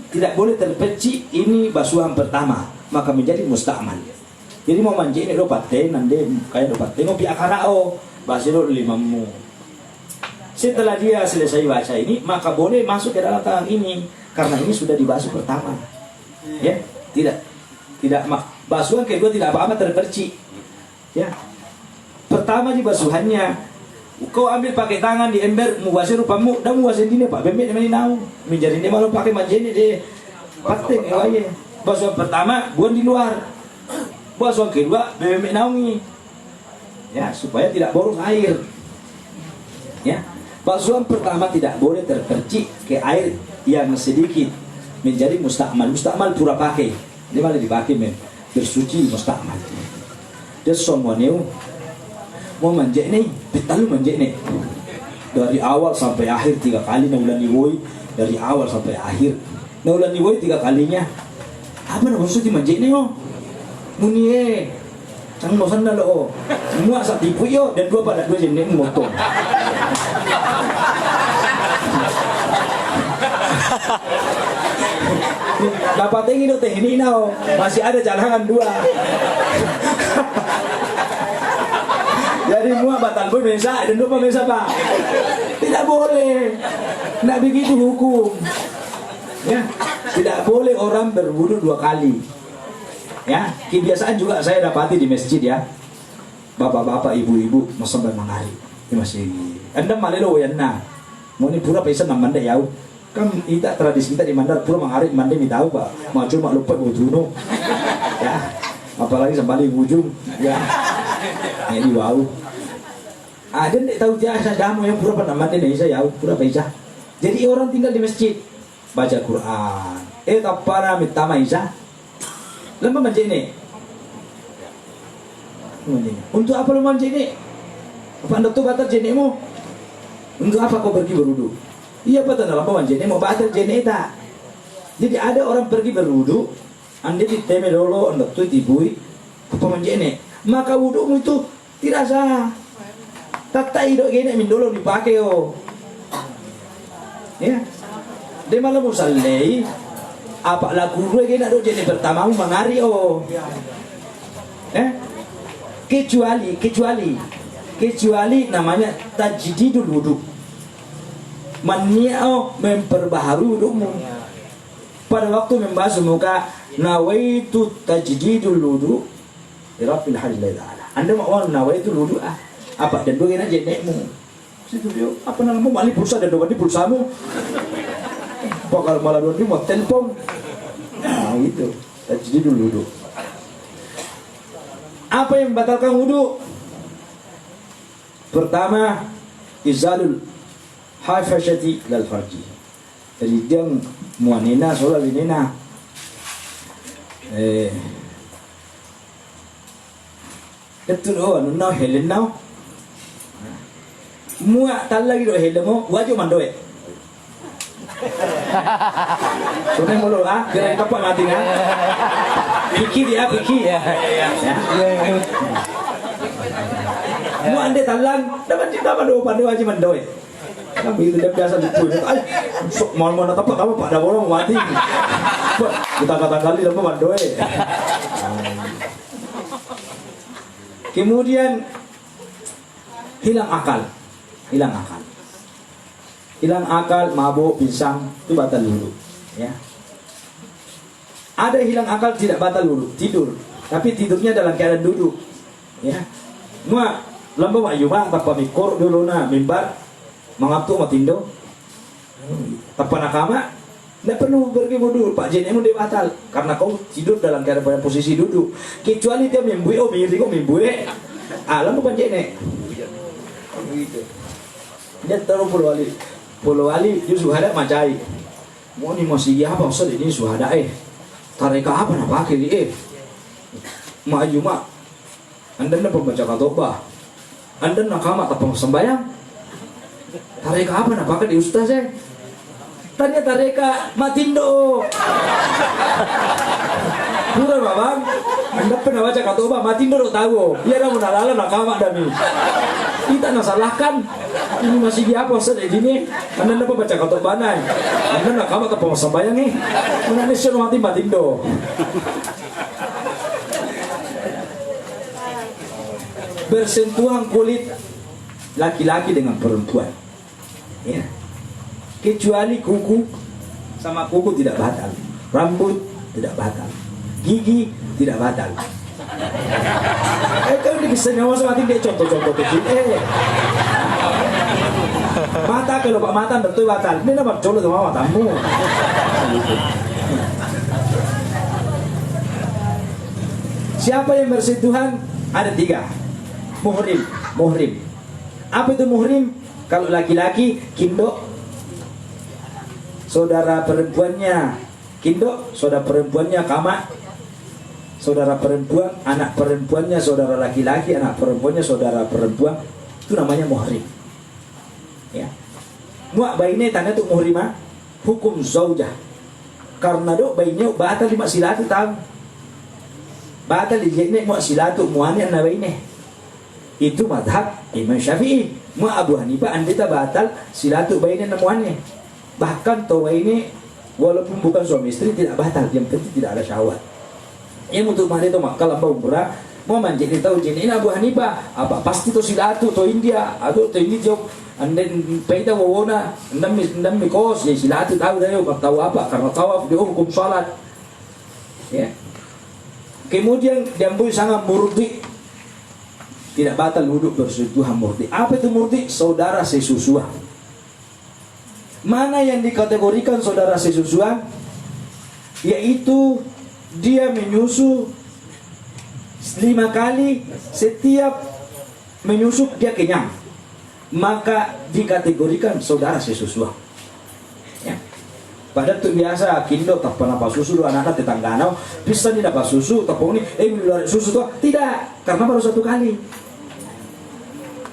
tidak boleh terpercik, ini basuhan pertama, maka menjadi musta'mal. Jadi mau mandi ini dopaten, nanti kayak dopaten, ngopi akarao, bahasa itu 5 mu. Setelah dia selesai baca ini, maka boleh masuk ke dalam tangan ini, karena ini sudah dibasuh pertama. Ya, tidak basuhan kedua tidak apa-apa terpercik. Ya, pertama di basuhannya, kau ambil pakai tangan di ember, mau basuh rupamu, dan mau basuh ini pak, bembet yang nau, menjadi ini malu pakai manjeni deh, paten ya. Basuhan pertama, buang di luar, basuhan kedua, bembet naungi, ya supaya tidak boros air. Ya, basuhan pertama tidak boleh terpercik ke air yang sedikit, menjadi musta'mal. Musta'mal pura pakai, ini malah dipakai bersuci musta'mal. Dia semua new. Mau manjek nih, betul manjek nih. Dari awal sampai akhir 3 kali naulan niwoi, dari awal sampai akhir. Naulan niwoi 3 kalinya. Apa nak maksud manjek nih oh? Munie. Cang bosan dah lo. Semua sak tipu yo dan 2 pada 2 jenis motor. Dapat tinggi do teh ini nao. Masih ada cadangan 2. Jadi muak batal boy mesa dan lupa mesa pak. Tidak boleh. Tidak begitu hukum. Ya, tidak boleh orang berwudu 2 kali. Ya, kebiasaan juga saya dapati di masjid ya. Bapak-bapak, ibu-ibu masa mengari. Ini masih. Anda malelo yana. Mau ni pura pesa nang mandai yau. Kan kita tradisi kita di Mandar pura mengari mandai mi tahu pak. Mau cuma lupa wuduno. Ya, apalagi sembali ujung. Ya. Ini wow. Ada tidak tahu dia damu yang pura pernah mandi nih saya pura pesa. Jadi orang tinggal di masjid baca Quran. Tapara minta maisa. Lama mandi ini. Untuk apa lu mandi ini? Apa anda tuh batal jenemu? Untuk apa kau pergi berwudu? Iya betul apa mandi ini mau batal jene tak? Jadi ada orang pergi berwudu, anda diteme dulu anda tuh tibui apa mandi ini? Maka wudumu itu tidak sah. Tatai dok gini mindolo dipakai oh. Ya. Dia malah musalli apa lagu gue gini dok jadi pertama mengari oh. Kecuali namanya tajdidul wudu. Mani'o memperbaharui wudumu. Pada waktu membasuh muka, nawaitu tajdidul wudu Rabbil Hajjil Ta'ala. Anda mau nawaitu wudu apa dan doain aja nekmu. Situ dia apa namamu mali pulsa dan doa di pulsamu. Bakal malah doa mau telepon. Nah itu tajdidul wudu. Apa yang membatalkan wudu? Pertama, izalul hafashati lal farji. Jadi dia muanina soal nina. Betul oh, nuna helen now. Mua talagi do helen mo, wajib mandoe. Sudah mulu kira kapan mati kan? Pikir dia pikir. Mu ande talang dapat cinta pada wajib mandoe. Kami itu dia biasa dipun. Mau nak apa kamu pada bolong mati. Kita kata kali dapat mandoe. Kemudian hilang akal, mabuk, pinsang, itu batal wudu. Ya. Ada hilang akal tidak batal wudu, tidur, tapi tidurnya dalam keadaan duduk. Ya. Mua lambo mayuma tanpa mikor dulu na mimbar mengaptu matindo. Tanpa nakama, tidak perlu pergi wudu. Pak jenemu dia batal karena kau tidur dalam keadaan posisi duduk. Kecuali dia mimbui, oh miri kau mimbui. Lambo panjene. Gitu. Dia taruh Pulau Ali dia suhada macai. Mau ni masih apa usah ini suhada Tareka apa nak pakai ni Maju mak. Anda nak pembaca khotbah. Anda nak kamat apa sembahyang? Tareka apa nak pakai di ustaz Tanya tareka matindo. Pura babang. Anda pernah baca khotbah matindo tahu. Dia dah menalala nak kamat dami. Kita nak salahkan. Ini masih di apa Ustaz ini? Anda nak baca khotbah nai. Anda nak kamat apa sembahyang ni? Mana ni suruh mati matindo. Bersentuhan kulit laki-laki dengan perempuan. Ya. Kecuali kuku sama kuku tidak batal. Rambut tidak batal. Gigi tidak batal. Kalau dia bisa nyawa sama dia contoh-contoh kecil. Mata kalau pak mata betul batal. Ini nama colo sama matamu. Siapa yang bersentuhan? Ada 3. Muhrim. Apa itu muhrim? Kalau laki-laki kindok, saudara perempuannya kindok, saudara perempuannya kamak. Saudara perempuan, anak perempuannya saudara laki-laki, anak perempuannya saudara perempuan, itu namanya muhrim. Ya. Muak bayinya tanda tu muhrimah hukum zaujah. Karena dok bayinya batal 5 silatu tahu. Batal dijekne muak silatu muani anak bayinya. Itu madhab Imam Syafi'i. Muak Abu Hanifah andita batal silatu bayinya namuannya. Bahkan to bayinya walaupun bukan suami istri tidak batal, yang penting tidak ada syahwat. Yang untuk mana itu makal lambau umrah mau manjini tahu jenis Abu Hanifah apa pasti to silatu to India atau to ini jauh anda peda wawona anda mikos ya silatu tahu dah tahu apa karena tawaf dia hukum salat ya. Kemudian jambui sangat murdi tidak batal wudhu bersentuhan murdi. Apa itu murdi? Saudara sesusuan. Mana yang dikategorikan saudara sesusuan? Yaitu dia menyusu 5 kali, setiap menyusu dia kenyang, maka dikategorikan saudara sesusuan. Ya. Padahal itu biasa kindo tak pernah pas susu anak-anak tetangga bisa tidak pas susu tapi ini susu tuh tidak karena baru 1 kali.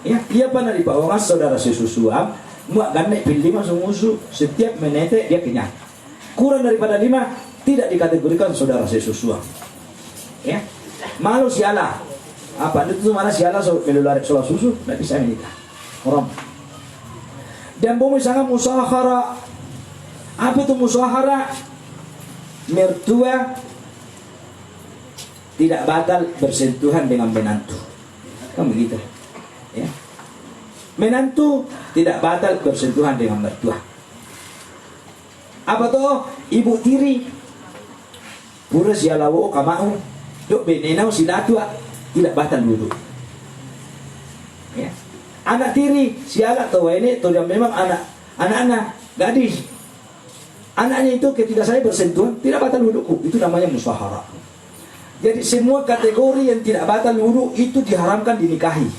Ya, dia pernah dibawa saudara sesusuan, muak gandek pilih masuk musuh, setiap menete dia kenyang. Kurang daripada 5 tidak dikategorikan saudara sesusuan. Ya. Malu siala. Apa itu mana siala melulari soal susu tidak bisa menikah. Haram. Dan bomo sangat musahara. Apa itu musahara? Mertua tidak batal bersentuhan dengan menantu. Kan begitu. Ya. Menantu tidak batal bersentuhan dengan mertua. Apa tuh? Ibu tiri. Pura sialawo kamau. Dok benenau silatua tidak batal wudhu. Ya. Anak tiri sialat tuh ini tuh yang memang anak-anak gadis. Anaknya itu ketika saya bersentuhan tidak batal wudhuku. Itu namanya musahara. Jadi semua kategori yang tidak batal wudhu itu diharamkan dinikahi.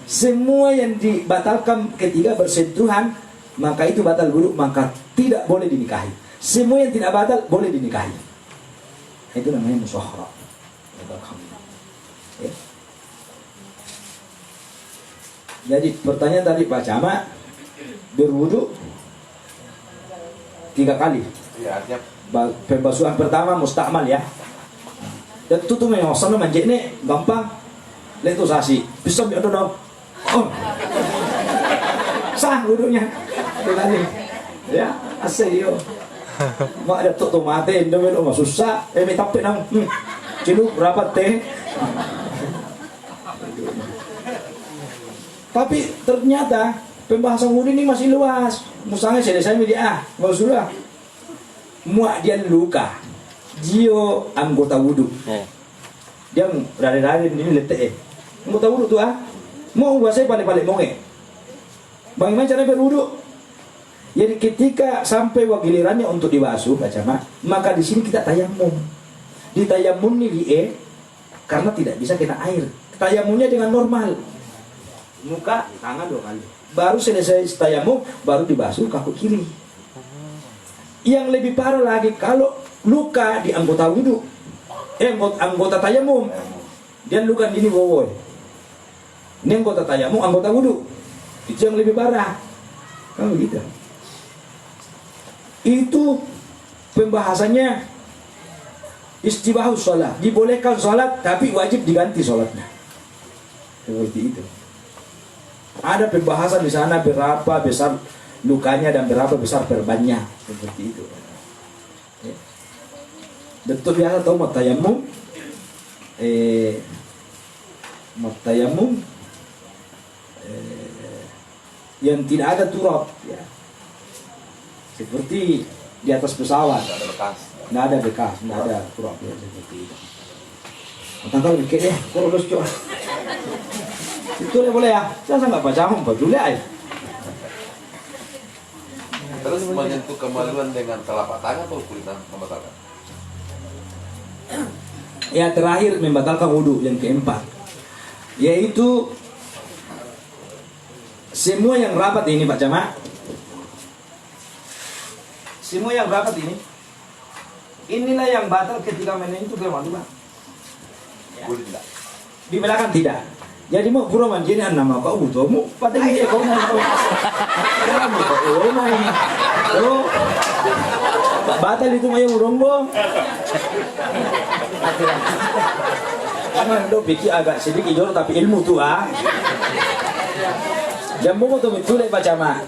Semua yang dibatalkan ketika bersentuhan maka itu batal wudhu, maka tidak boleh dinikahi. Semua yang tidak batal boleh dinikahi. Itu namanya musahara. Ya. Jadi pertanyaan tadi Pak Camat, berwudhu 3 kali. Ya, artinya Pembasuhan pertama mustakmal ya. Dan itu tuh memang sana manjek nih gampang. Lihat tuh sasi. Bisa biar dong. Oh. Sah wudhunya. Kali. Ya, asal yo. Mak ada tuh tomaten, dong itu mah susah. Minta pe nang. Cilu berapa teh? Tapi ternyata pembahasan wudhu ini masih luas. Misalnya saya media sudah muak dia luka jio anggota wudhu dia rari-rari ini letek anggota wudhu tuh mau gua saya balik-balik mau bagaimana cara berwudhu. Jadi ketika sampai gilirannya untuk dibasuh baca maka di sini kita tayamum. Di tayamum nih karena tidak bisa kena air. Tayamumnya dengan normal. Muka, tangan 2 kali. Baru selesai tayamum, baru dibasuh kaki kiri. Yang lebih parah lagi kalau luka di anggota wudhu, anggota tayamum, dia luka gini bowoy. Ini anggota tayamum, anggota wudhu, itu yang lebih parah. Kan begitu. Itu pembahasannya istibahus sholat, dibolehkan sholat tapi wajib diganti sholatnya. Seperti itu. Ada pembahasan di sana berapa besar lukanya dan berapa besar perbannya, seperti itu. Ya. Betul biasa tahu matayamum, yang tidak ada turab, ya. Seperti di atas pesawat, nggak ada bekas, nggak ada turab, ya, seperti itu. Tanggal mikir kurus coba. Itu boleh ya, saya nggak baca baju ya. terus menyentuh kemaluan dengan telapak tangan atau kulit membatalkan? Ya terakhir membatalkan wudhu yang keempat, yaitu semua yang rapat ini Pak Camat, semua yang rapat inilah yang batal ketika menyentuh kemaluan. Kulit tidak. Di belakang tidak. Jadi mau pura manjini nama kau butuh mu pada ini kau mau main. Oh, batal itu maya uronggo. Karena do pikir agak sedikit jor tapi ilmu tu Jambu mo tu mitulay Pak Camat.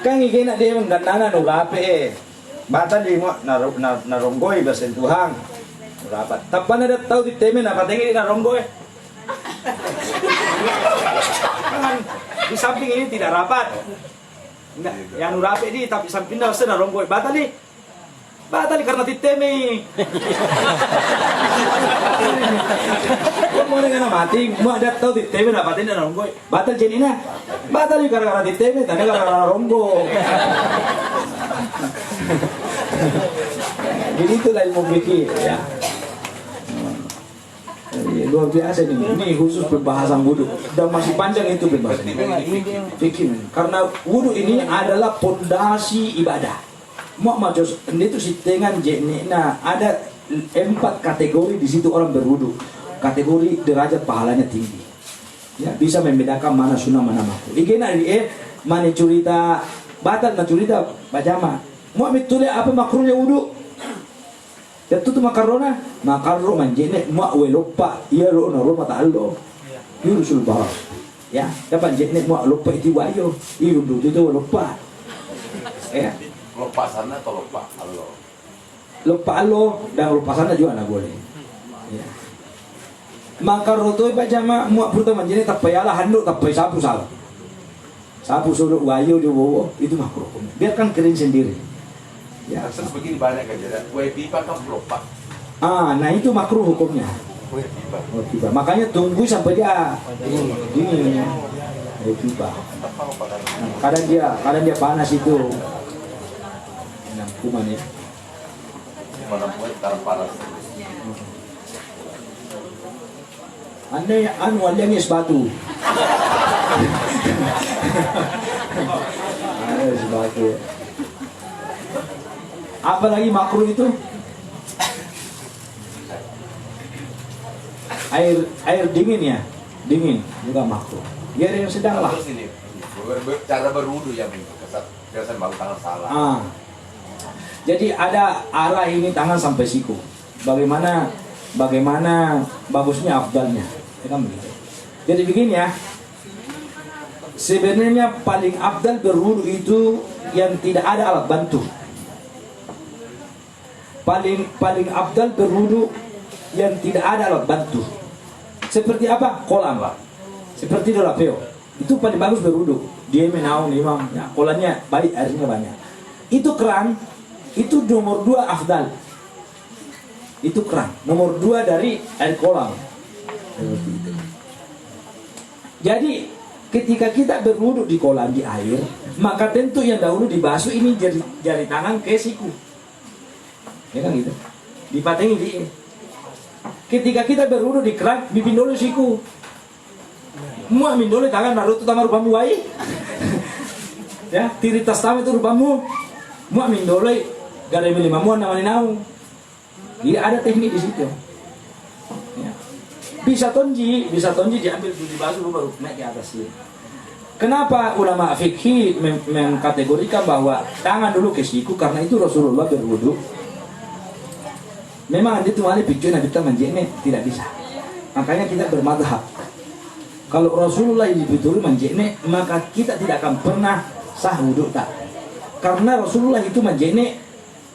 Kang igena dia mengganana no gape. Batal di mo naronggoy bersentuhan. Rapat. Tapan ada tahu di temen apa tinggi naronggoy. Di samping ini tidak rapat. Enggak, yang rapat ini tapi samping dah sudah ronggoy. Batal karena titemi. Mau dengan mati, mau ada tahu titemi dapat ini ronggoy. Batal jenina. Batal karena titemi, tadi karena ronggoy. Jadi itulah ilmu fikih ya. Luar biasa ini khusus pembahasan wudhu dan masih panjang itu pembahasan fikih. Karena wudhu ini adalah pondasi ibadah. Mau macos itu si dengan jenina ada 4 kategori di situ orang berwudhu. Kategori derajat pahalanya tinggi. Ya bisa membedakan mana sunnah mana makruh. Igena mana cerita batal na cerita bacama. Mau betul apa makruhnya wudhu? Ya tu makarona manjene ma welopa iya ro na ro mata allo yusul bahas Ya, kapan jenis mau lupa itu wayo, itu lupa. Ya, Lupa sana atau lupa Allah? lupa Allah dan lupa sana juga nggak boleh. Ya. Maka rotoi pak jama muak pertama jenis tak payalah handuk tak pay sapu salah. Sapu suruh wayo di bawah itu makruh. Biarkan kering sendiri. Ya. Terus begini banyak aja, kue pipa kan lupa. Nah itu makruh hukumnya. Kue pipa. Oh, tiba. Makanya tunggu sampai dia dingin. Tiba. Kadang dia panas itu. Nah, kuman ya. Mana kue sekarang panas. Andai walnya sepatu. Sepatu. Apalagi makruh itu air dingin ya, dingin juga makruh. Biar yang sedang lah. Terus ini cara berwudu yang biasa baru tangan salah. Jadi ada arah ini tangan sampai siku. Bagaimana bagusnya afdalnya, ya kan begitu. Jadi begini ya. Sebenarnya paling afdal berwudu itu yang tidak ada alat bantu. Paling afdal berwudu yang tidak ada alat bantu. Seperti apa? Kolam lah. Seperti dorapeo. Itu paling bagus berwudu. Dia menaung imam. Ya, kolamnya baik, airnya banyak. Itu keran. Itu nomor 2 afdal. Itu keran. Nomor 2 dari air kolam. Jadi ketika kita berwudu di kolam di air, maka tentu yang dahulu dibasuh ini jari tangan ke siku. Ya kan gitu. Dipatengi di. Ketika kita berwudu di keran, bibin dulu siku. Mua min dulu tangan naruh tu tamar rupamu wai. Ya, tiri tas tamu itu rupamu. Mua min dulu gara milih mamuan namanya naung. Jadi ada teknik di situ. Ya. Bisa tonji diambil dibasuh baru naik ke atas sini. Kenapa ulama fikih mengkategorikan bahwa tangan dulu ke siku karena itu Rasulullah berwudu. Memang itu wali pikir Nabi kita manjene tidak bisa. Makanya kita bermadhab. Kalau Rasulullah ini betul manjene, maka kita tidak akan pernah sah wudu tak. Karena Rasulullah itu manjene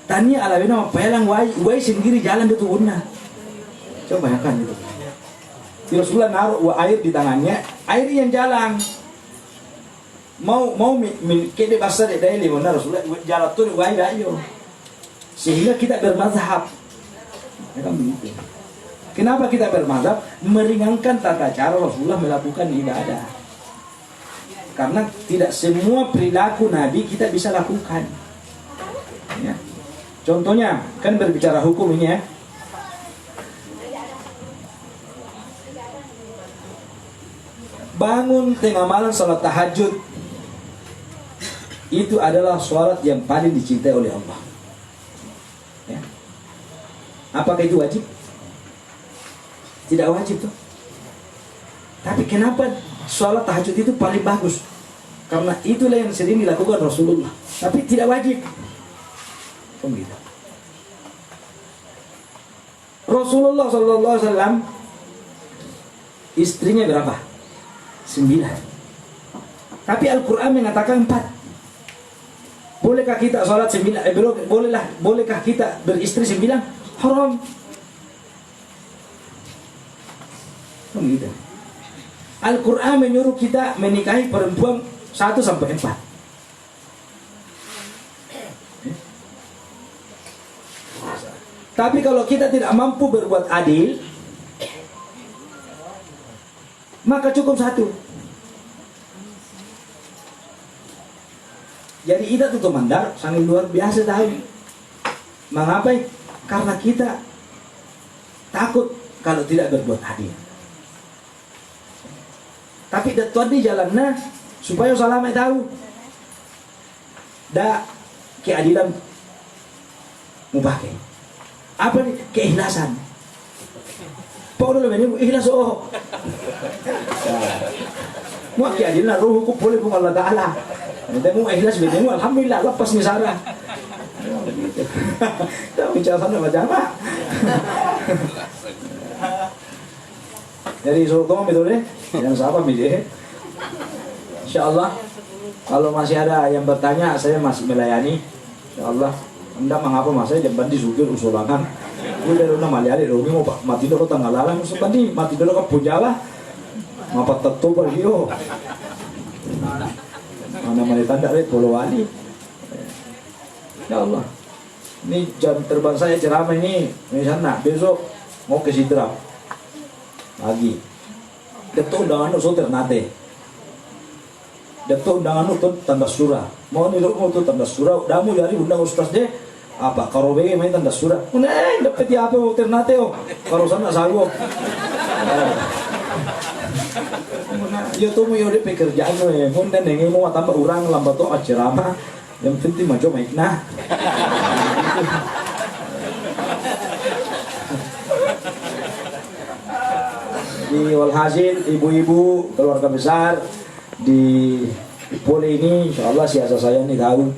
tanya ala bina pelang wai sendiri jalan di tubuhnya. Coba bayangkan itu. Rasulullah naruh air di tangannya, air yang jalan. Mau kede basah de daily mana Rasulullah jalan tu wai ayo. Sehingga kita bermazhab. Ya kan begitu. Kenapa kita bermazhab? Meringankan tata cara Rasulullah melakukan ibadah. Karena tidak semua perilaku Nabi kita bisa lakukan. Ya. Contohnya, kan berbicara hukum ini ya. Bangun tengah malam salat tahajud. Itu adalah salat yang paling dicintai oleh Allah. Ya. Apakah itu wajib? Tidak wajib tuh. Tapi kenapa salat tahajud itu paling bagus? Karena itulah yang sering dilakukan Rasulullah. Tapi tidak wajib. Begitu. Rasulullah SAW istrinya berapa? 9. Tapi Al-Quran mengatakan 4. Bolehkah kita sholat 9? Bolehkah kita beristri 9? Haram. Begitu. Al-Quran menyuruh kita menikahi perempuan 1 sampai 4. Tapi kalau kita tidak mampu berbuat adil, maka cukup 1. Jadi kita tuh mandar sangat luar biasa tahu. Mengapa? Karena kita takut kalau tidak berbuat adil. Tapi Tuhan di jalannya supaya salamai tahu. Da keadilan mubake. Apa nih? Keikhlasan. Pokoknya lebih ikhlas oh. Mau keadilan ruh hukum boleh pun Allah Ta'ala. Nanti mau ikhlas bedemu alhamdulillah lepas misara. Kita bicara sana macam apa? Jadi suruh kamu betul deh. Yang siapa bide? Insya Allah kalau masih ada yang bertanya, saya masih melayani. Insya Allah. Anda mengapa mas saya jamban disukir usulangan? Gue dari rumah maliari, Romi mau mati dulu tanggal lalang, sebandi mati dulu ke Punjala, ngapa tetu pergi yo? Mana mana tanda Pulau Wali. Ya Allah. Ini jam terbang saya ceramah ini, misalnya besok mau ke Sidrap lagi. Detu undangan usul Ternate. Detu undangan itu tanda surah. Mau niluk mau tuh tanda surah. Damu dari undang ustaz deh. Apa karobe main tanda surah. Uneng dapat ya apa Ternate oh. Kalau sana sago. Ya tuh mau yaudah pekerjaan lo ya. Mun dan nengi mau tambah orang lambat tuh ceramah. Yang penting maju main nah. Di walhasil ibu-ibu keluarga besar di Pole ini, insya Allah siasa saya ini tahu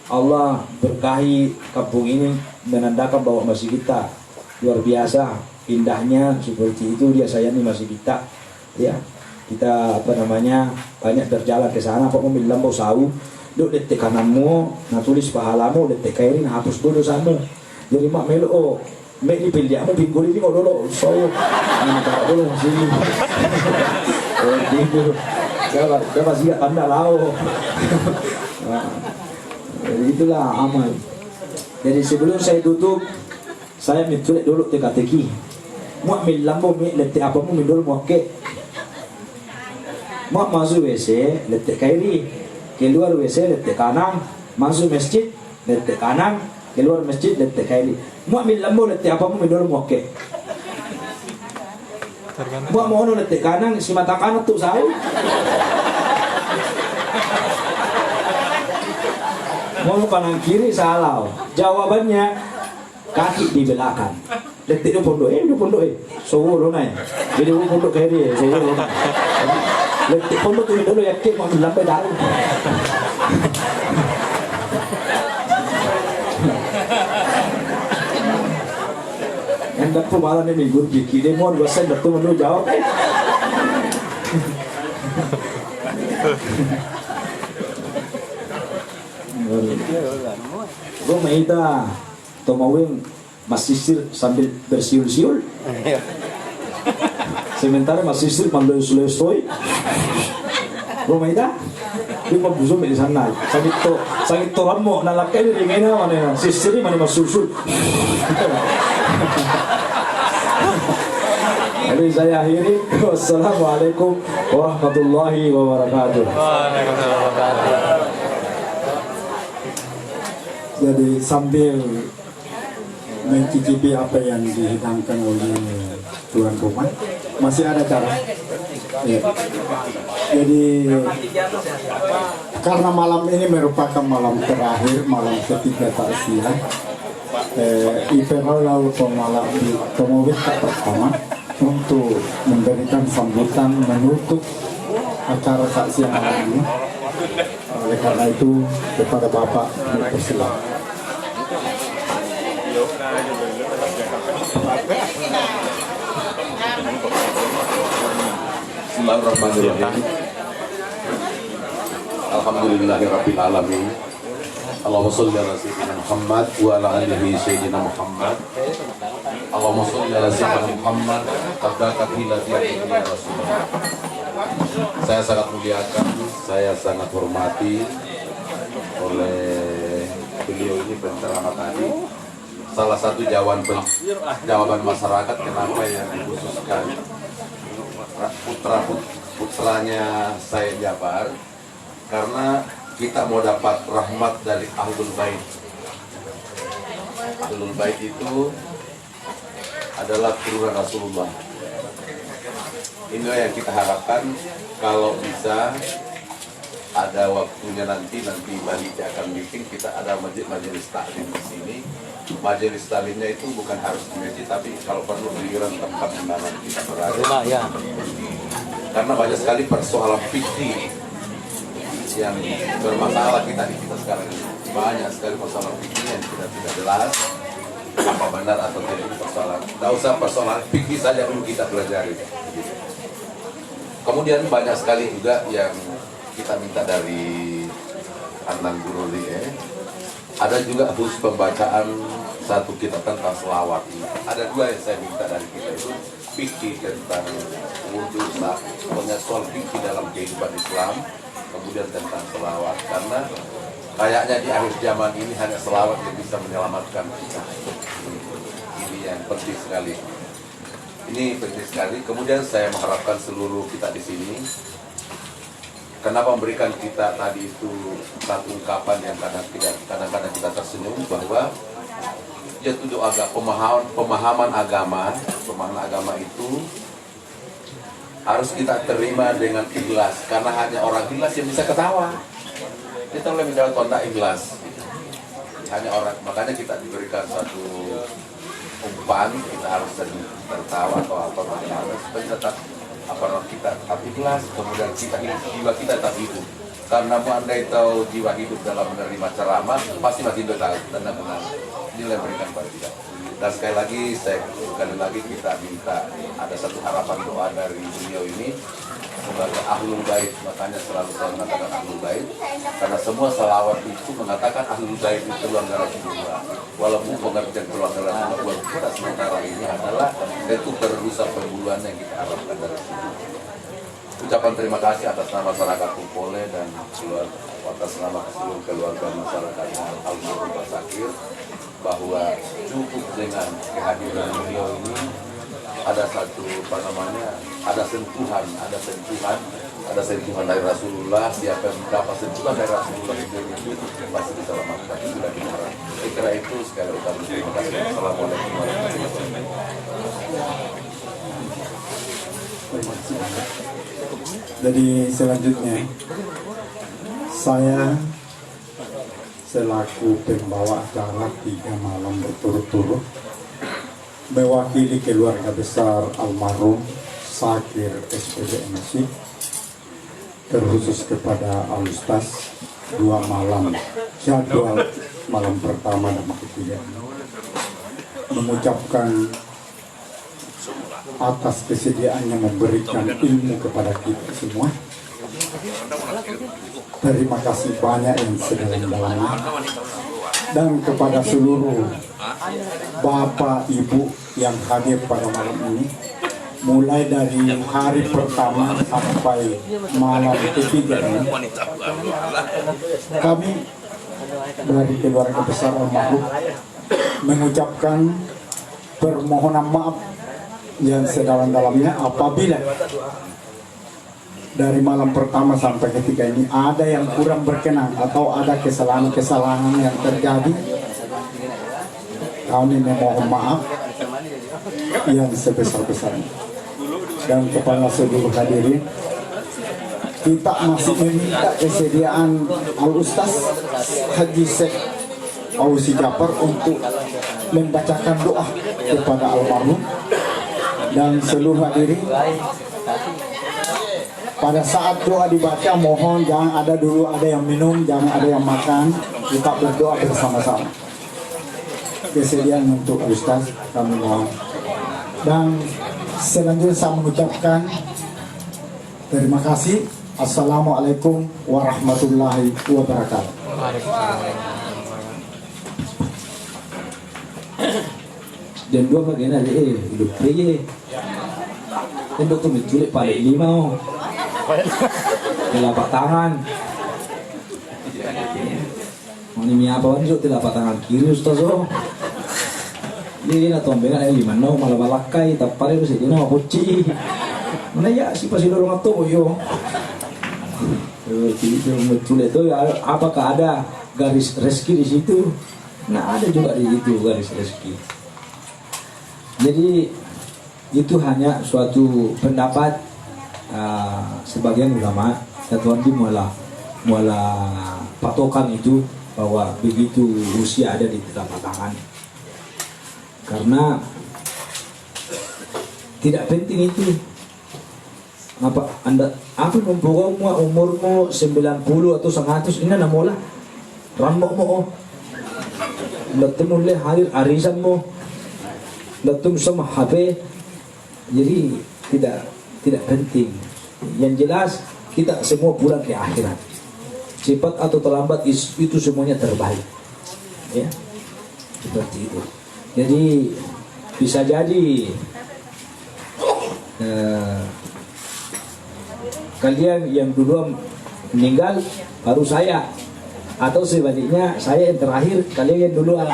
Allah berkahi kampung ini, menandakan bahwa masih kita luar biasa indahnya seperti itu. Dia saya ini masih kita ya kita apa namanya banyak berjalan ke sana. Pak mobil lambau sawu duk detik kananmu, nah tulis pahalamu, detik kairin hapus dulu dosamu. Jadi mak melo oh mek ni pilih aku pinggul ini kok dulu so ini tak dulu sini pinggul dia masih gak tanda lau. Jadi itulah amal. Jadi sebelum saya tutup saya minta dulu teka-teki muak mil lambo mi letik apa mu dulu muak ke muak masuk WC letik kairi, keluar WC letik kanan, masuk masjid letik kanan, keluar masjid letik kairi. Muak mil lambo letik apa mu dulu muak ke muak mau letik kanan si mata kanan tuh saya mau kanan kiri salah. Jawabannya kaki di belakang. Letik itu pondok sowor lo naik. Jadi pondok kiri sowor lo naik. Letik pondok itu dulu yakin mau sampai dalam. Yang dapat malah nih minggu bikin mau dua sen betul menurut jawab. Gue maida tomawin masisir sambil bersiul-siul. Sementara masisir malus-lustoy. Gue maida dia mau busuk di sana. Sakit toran mo nalakai di ringena mana sisir mana masusul. Jadi saya akhiri. Wassalamualaikum warahmatullahi wabarakatuh. Waalaikumsalam warahmatullahi wabarakatuh. Jadi sambil mencicipi apa yang dihidangkan oleh tuan rumah, masih ada cara. Ya. Jadi karena malam ini merupakan malam terakhir, malam ketiga takziah, Iperau malam di Tomowit pertama untuk memberikan sambutan menutup acara takziah malam ini. Oleh karena itu kepada Bapak dipersilakan. Bismillahirrahmanirrahim. Alhamdulillahirabbil alamin. Allahumma shalli ala sayyidina Muhammad wa ala alihi sayyidina Muhammad. Allahumma shalli ala sayyidina Muhammad qaddakat hilati ya Rasulullah. Saya sangat muliakan, saya sangat hormati oleh beliau ini penceramah tadi. Salah satu jawaban masyarakat kenapa yang dikhususkan putranya Said Jabar, karena kita mau dapat rahmat dari Ahlul Bait. Ahlul Bait itu adalah turunan Rasulullah. Inilah yang kita harapkan, kalau bisa ada waktunya nanti Bali akan bikin, kita ada majelis taklim di sini. Majelis taklimnya itu bukan harus di masjid, tapi kalau perlu di tempat di mana kita berada. Rumah ya. Karena banyak sekali persoalan fikih yang bermasalah kita sekarang ini. Banyak sekali persoalan fikih yang tidak jelas apa benar atau tidak persoalan. Tidak usah persoalan fikih saja dulu kita pelajari. Kemudian banyak sekali juga yang kita minta dari Anang Guru ada juga khusus pembacaan satu kitab tentang selawat. Ada dua yang saya minta dari kita itu fikih tentang wudhu, pokoknya soal fikih dalam kehidupan Islam, kemudian tentang selawat. Karena kayaknya di akhir zaman ini hanya selawat yang bisa menyelamatkan kita. Ini yang penting sekali. Ini penting sekali. Kemudian saya mengharapkan seluruh kita di sini, kenapa memberikan kita tadi itu satu ungkapan yang kadang-kadang kita tersenyum, bahwa ya tujuh pemahaman agama itu harus kita terima dengan ikhlas, karena hanya orang ikhlas yang bisa ketawa. Kita boleh menjawab kontak ikhlas, hanya orang, makanya kita diberikan satu umpan, kita harus tertawa atau apa supaya tetap kita tetap ikhlas, kemudian jiwa kita tetap hidup. Karena andai tahu jiwa hidup dalam menerima ceramah, pasti masih benar-benar nilai berikan pada kita. Dan sekali lagi kita minta ada satu harapan doa dari beliau ini sebagai ahlul bait. Makanya selalu saya mengatakan ahlul bait, karena semua salawat itu mengatakan ahlul bait itu keluarga Rasulullah. Walaupun pengertian keluarga Rasulullah buat kita sementara ini adalah itu terusan perburuan yang kita harapkan dari situ. Ucapan terima kasih atas nama masyarakat Kumpole dan atas nama seluruh keluarga masyarakat Al-Marhum Pak Sakir, bahwa cukup dengan kehadiran beliau ini ada satu ada sentuhan dari Rasulullah. Siapa yang mendapat sentuhan dari Rasulullah itu pasti diselamatkan. Itu sudah diharap. Saya kira itu sekali lagi terima kasih. Assalamualaikum warahmatullahi wabarakatuh. Jadi selanjutnya saya selaku pembawa acara 3 malam berturut-turut mewakili keluarga besar almarhum Sakir SPD MSI, terkhusus kepada Al-Ustaz 2 malam jadwal malam pertama dan ketiga, mengucapkan atas kesediaannya memberikan ilmu kepada kita semua. Terima kasih banyak yang sedalam-dalamnya. Dan kepada seluruh Bapak Ibu yang hadir pada malam ini, mulai dari hari pertama sampai malam ketiga ini, kami dari keluarga besar almarhum mengucapkan permohonan maaf yang sedalam-dalamnya apabila dari malam pertama sampai ketiga ini ada yang kurang berkenan atau ada kesalahan-kesalahan yang terjadi. Kami memohon maaf yang sebesar-besarnya. Dan kepada seluruh hadirin, kita masih meminta kesediaan Al-Ustaz Haji Syekh Ausi Jafar untuk membacakan doa kepada almarhum. Dan seluruh hadirin, pada saat doa dibaca, mohon jangan ada yang minum, jangan ada yang makan. Kita berdoa bersama-sama. Kesediaan untuk Ustaz kami mohon. Dan selanjutnya saya mengucapkan terima kasih. Assalamualaikum warahmatullahi wabarakatuh. Dan dua bagian ada hidup aja. Dan dokter menculik paling 5 telapak tangan. Ini apa kan telapak tangan kiri Ustaz. Ini na tombengan ay 5 malah balakai tapare bisa dina mapuci. Mana ya si pasti dorong atau yo. Itu menculik itu apakah ada garis rezeki di situ? Nah, ada juga di situ garis rezeki. Jadi itu hanya suatu pendapat sebagian ulama. Tuan di muala patokan itu bahwa begitu usia ada di telapak tangan, karena tidak penting itu apa membawa umurmu 90 atau 100 ini namola rambok mo datang mulai hadir arisan mo datang sama HP, jadi tidak penting. Yang jelas kita semua pulang ke akhirat. Cepat atau terlambat itu semuanya terbaik. Ya, seperti itu. Jadi bisa jadi kalian yang duluan meninggal baru saya, atau sebaliknya saya yang terakhir, kalian yang duluan.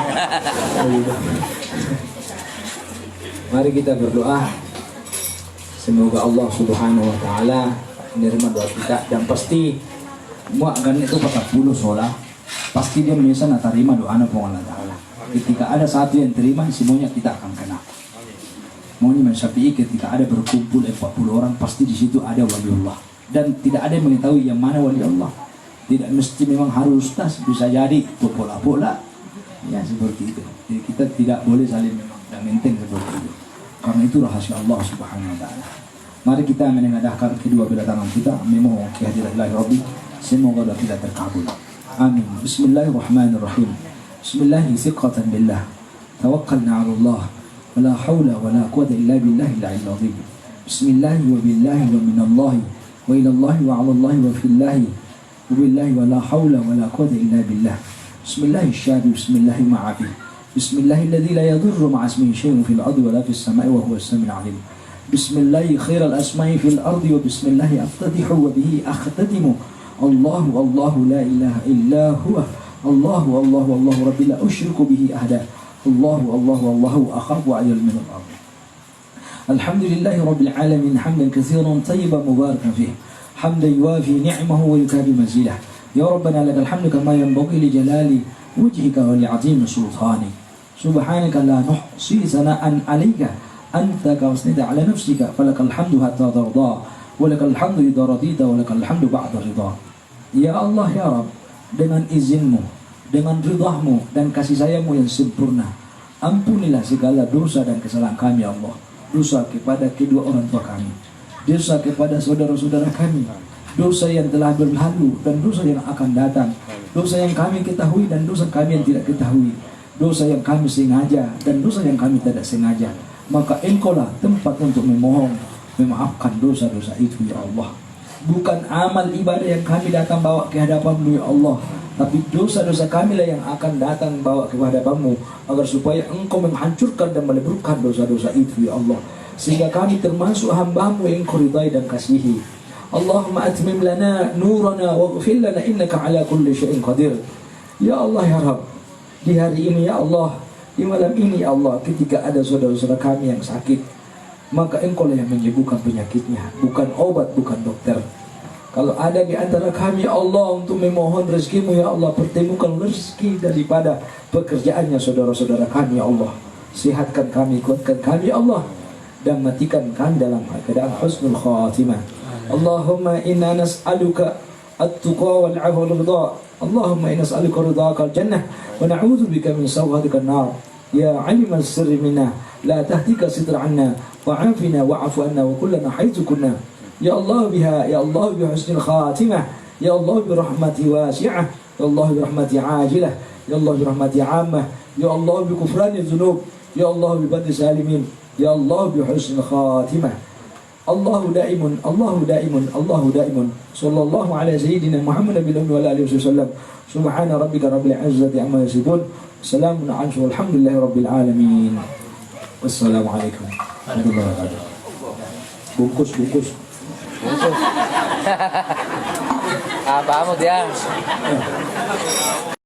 Mari kita berdoa, semoga Allah Subhanahu wa taala menerima doa kita, dan pasti muak kan itu 40 sholat pasti dia bisa terima doa Allah taala. Ketika ada satu yang terima, semuanya kita akan kena. Maunya Imam Syafi'i ketika ada berkumpul 40 orang, pasti di situ ada waliullah, dan tidak ada yang mengetahui yang mana wali Allah. Tidak mesti memang harus ustaz, bisa jadi pola-pola. Ya seperti itu. Jadi kita tidak boleh saling memang dan menteng seperti itu. Karena itu rahasia Allah Subhanahu wa taala. Mari kita menengadahkan kedua belah tangan kita, memohon kehadiran Ilahi Rabbi, semoga doa kita terkabul. Amin. Bismillahirrahmanirrahim. Bismillahi thiqatan billah. Tawakkalna 'ala Allah. Wala haula wala quwwata illa billahil 'aliyyil 'azim. Bismillah wa billahi wa minallahi wa ilallahi wa 'ala Allahi wa fillahi wa billahi wala haula wala quwwata illa billah. Bismillahi syahid, bismillahi ma'afi. Bismillahilladzi la yadurru ma'a ismihi syai'un fil ardi wala fis sama'i wa huwas sami'ul 'alim. Bismillahi khairal asma'i fil ardi wa bismillahi aftatihu wa bihi akhtatimu. Allahu Allahu la ilaha illa huwa. Allahu Allahu Allahu rabbi la usyriku bihi ahada. Allahu Allahu Allahu akhafu 'alal min al-ard. Alhamdulillahi rabbil alamin hamdan katsiran tayyiban mubarakan fihi. Hamdan yuwafi ni'amahu wa yukafi mazidah. Ya Rabbana lakal hamdu kama yanbaghi li jalali wajhika wa li 'azimi sultanik. Subhanaka la nuhsi sana'an 'alayka anta kama asnayta 'ala nafsika falakal hamdu hatta tarda wa lakal hamdu idza radita wa lakal hamdu ba'da ridha. Ya Allah ya Rabb, dengan izinmu, dengan ridhamu dan kasih sayangmu yang sempurna, ampunilah segala dosa dan kesalahan kami ya Allah. Dosa kepada kedua orang tua kami, dosa kepada saudara-saudara kami, dosa yang telah berlalu dan dosa yang akan datang, dosa yang kami ketahui dan dosa kami yang tidak ketahui, dosa yang kami sengaja dan dosa yang kami tidak sengaja. Maka Engkaulah tempat untuk memohon memaafkan dosa-dosa itu ya Allah. Bukan amal ibadah yang kami datang bawa ke hadapan-Mu ya Allah, tapi dosa-dosa kami lah yang akan datang bawa ke hadapan-Mu, agar supaya Engkau menghancurkan dan meleburkan dosa-dosa itu ya Allah, sehingga kami termasuk hamba-Mu yang Engkau ridai dan kasihi. Allahumma atmim lana nurana waghfir lana innaka ala kulli syai'in qadir. Ya Allah ya Rabb, di hari ini ya Allah, di malam ini ya Allah, ketika ada saudara-saudara kami yang sakit, maka Engkau lah yang menyembuhkan penyakitnya, bukan obat, bukan dokter. Kalau ada di antara kami ya Allah untuk memohon rezeki-Mu ya Allah, pertemukan rezeki daripada pekerjaannya saudara-saudara kami ya Allah. Sehatkan kami, kuatkan kami ya Allah, dan matikan kami dalam keadaan husnul khatimah. Allahumma inna nas'aluka at-tuqa wal 'afwa wal ridha. Allahumma inna nas'aluka ridhaka al-jannah wa na'udzu bika min sawhatika an-nar. Ya 'alimal sirri minna la tahtika sitra 'anna wa'afina wa'fu 'anna wa kullana haythu kunna. Ya Allah biha, ya Allah bi husnil khatimah, ya Allah bi rahmati wasi'ah, ya Allah bi rahmati ajilah, ya Allah bi rahmati 'ammah, ya Allah bi kufrani dzunub, ya Allah bi badri salimin, ya Allah bi husnil khatimah. Allahu daimun, Allahu daimun, Allahu daimun. Sallallahu ala sayyidina Muhammad nabiyyi wa alihi wasallam. Subhana rabbika rabbil izzati amma yasifun. Salamun 'alal hamdulillahi rabbil alamin. Wassalamualaikum warahmatullahi wabarakatuh. Bungkus. Apa dia?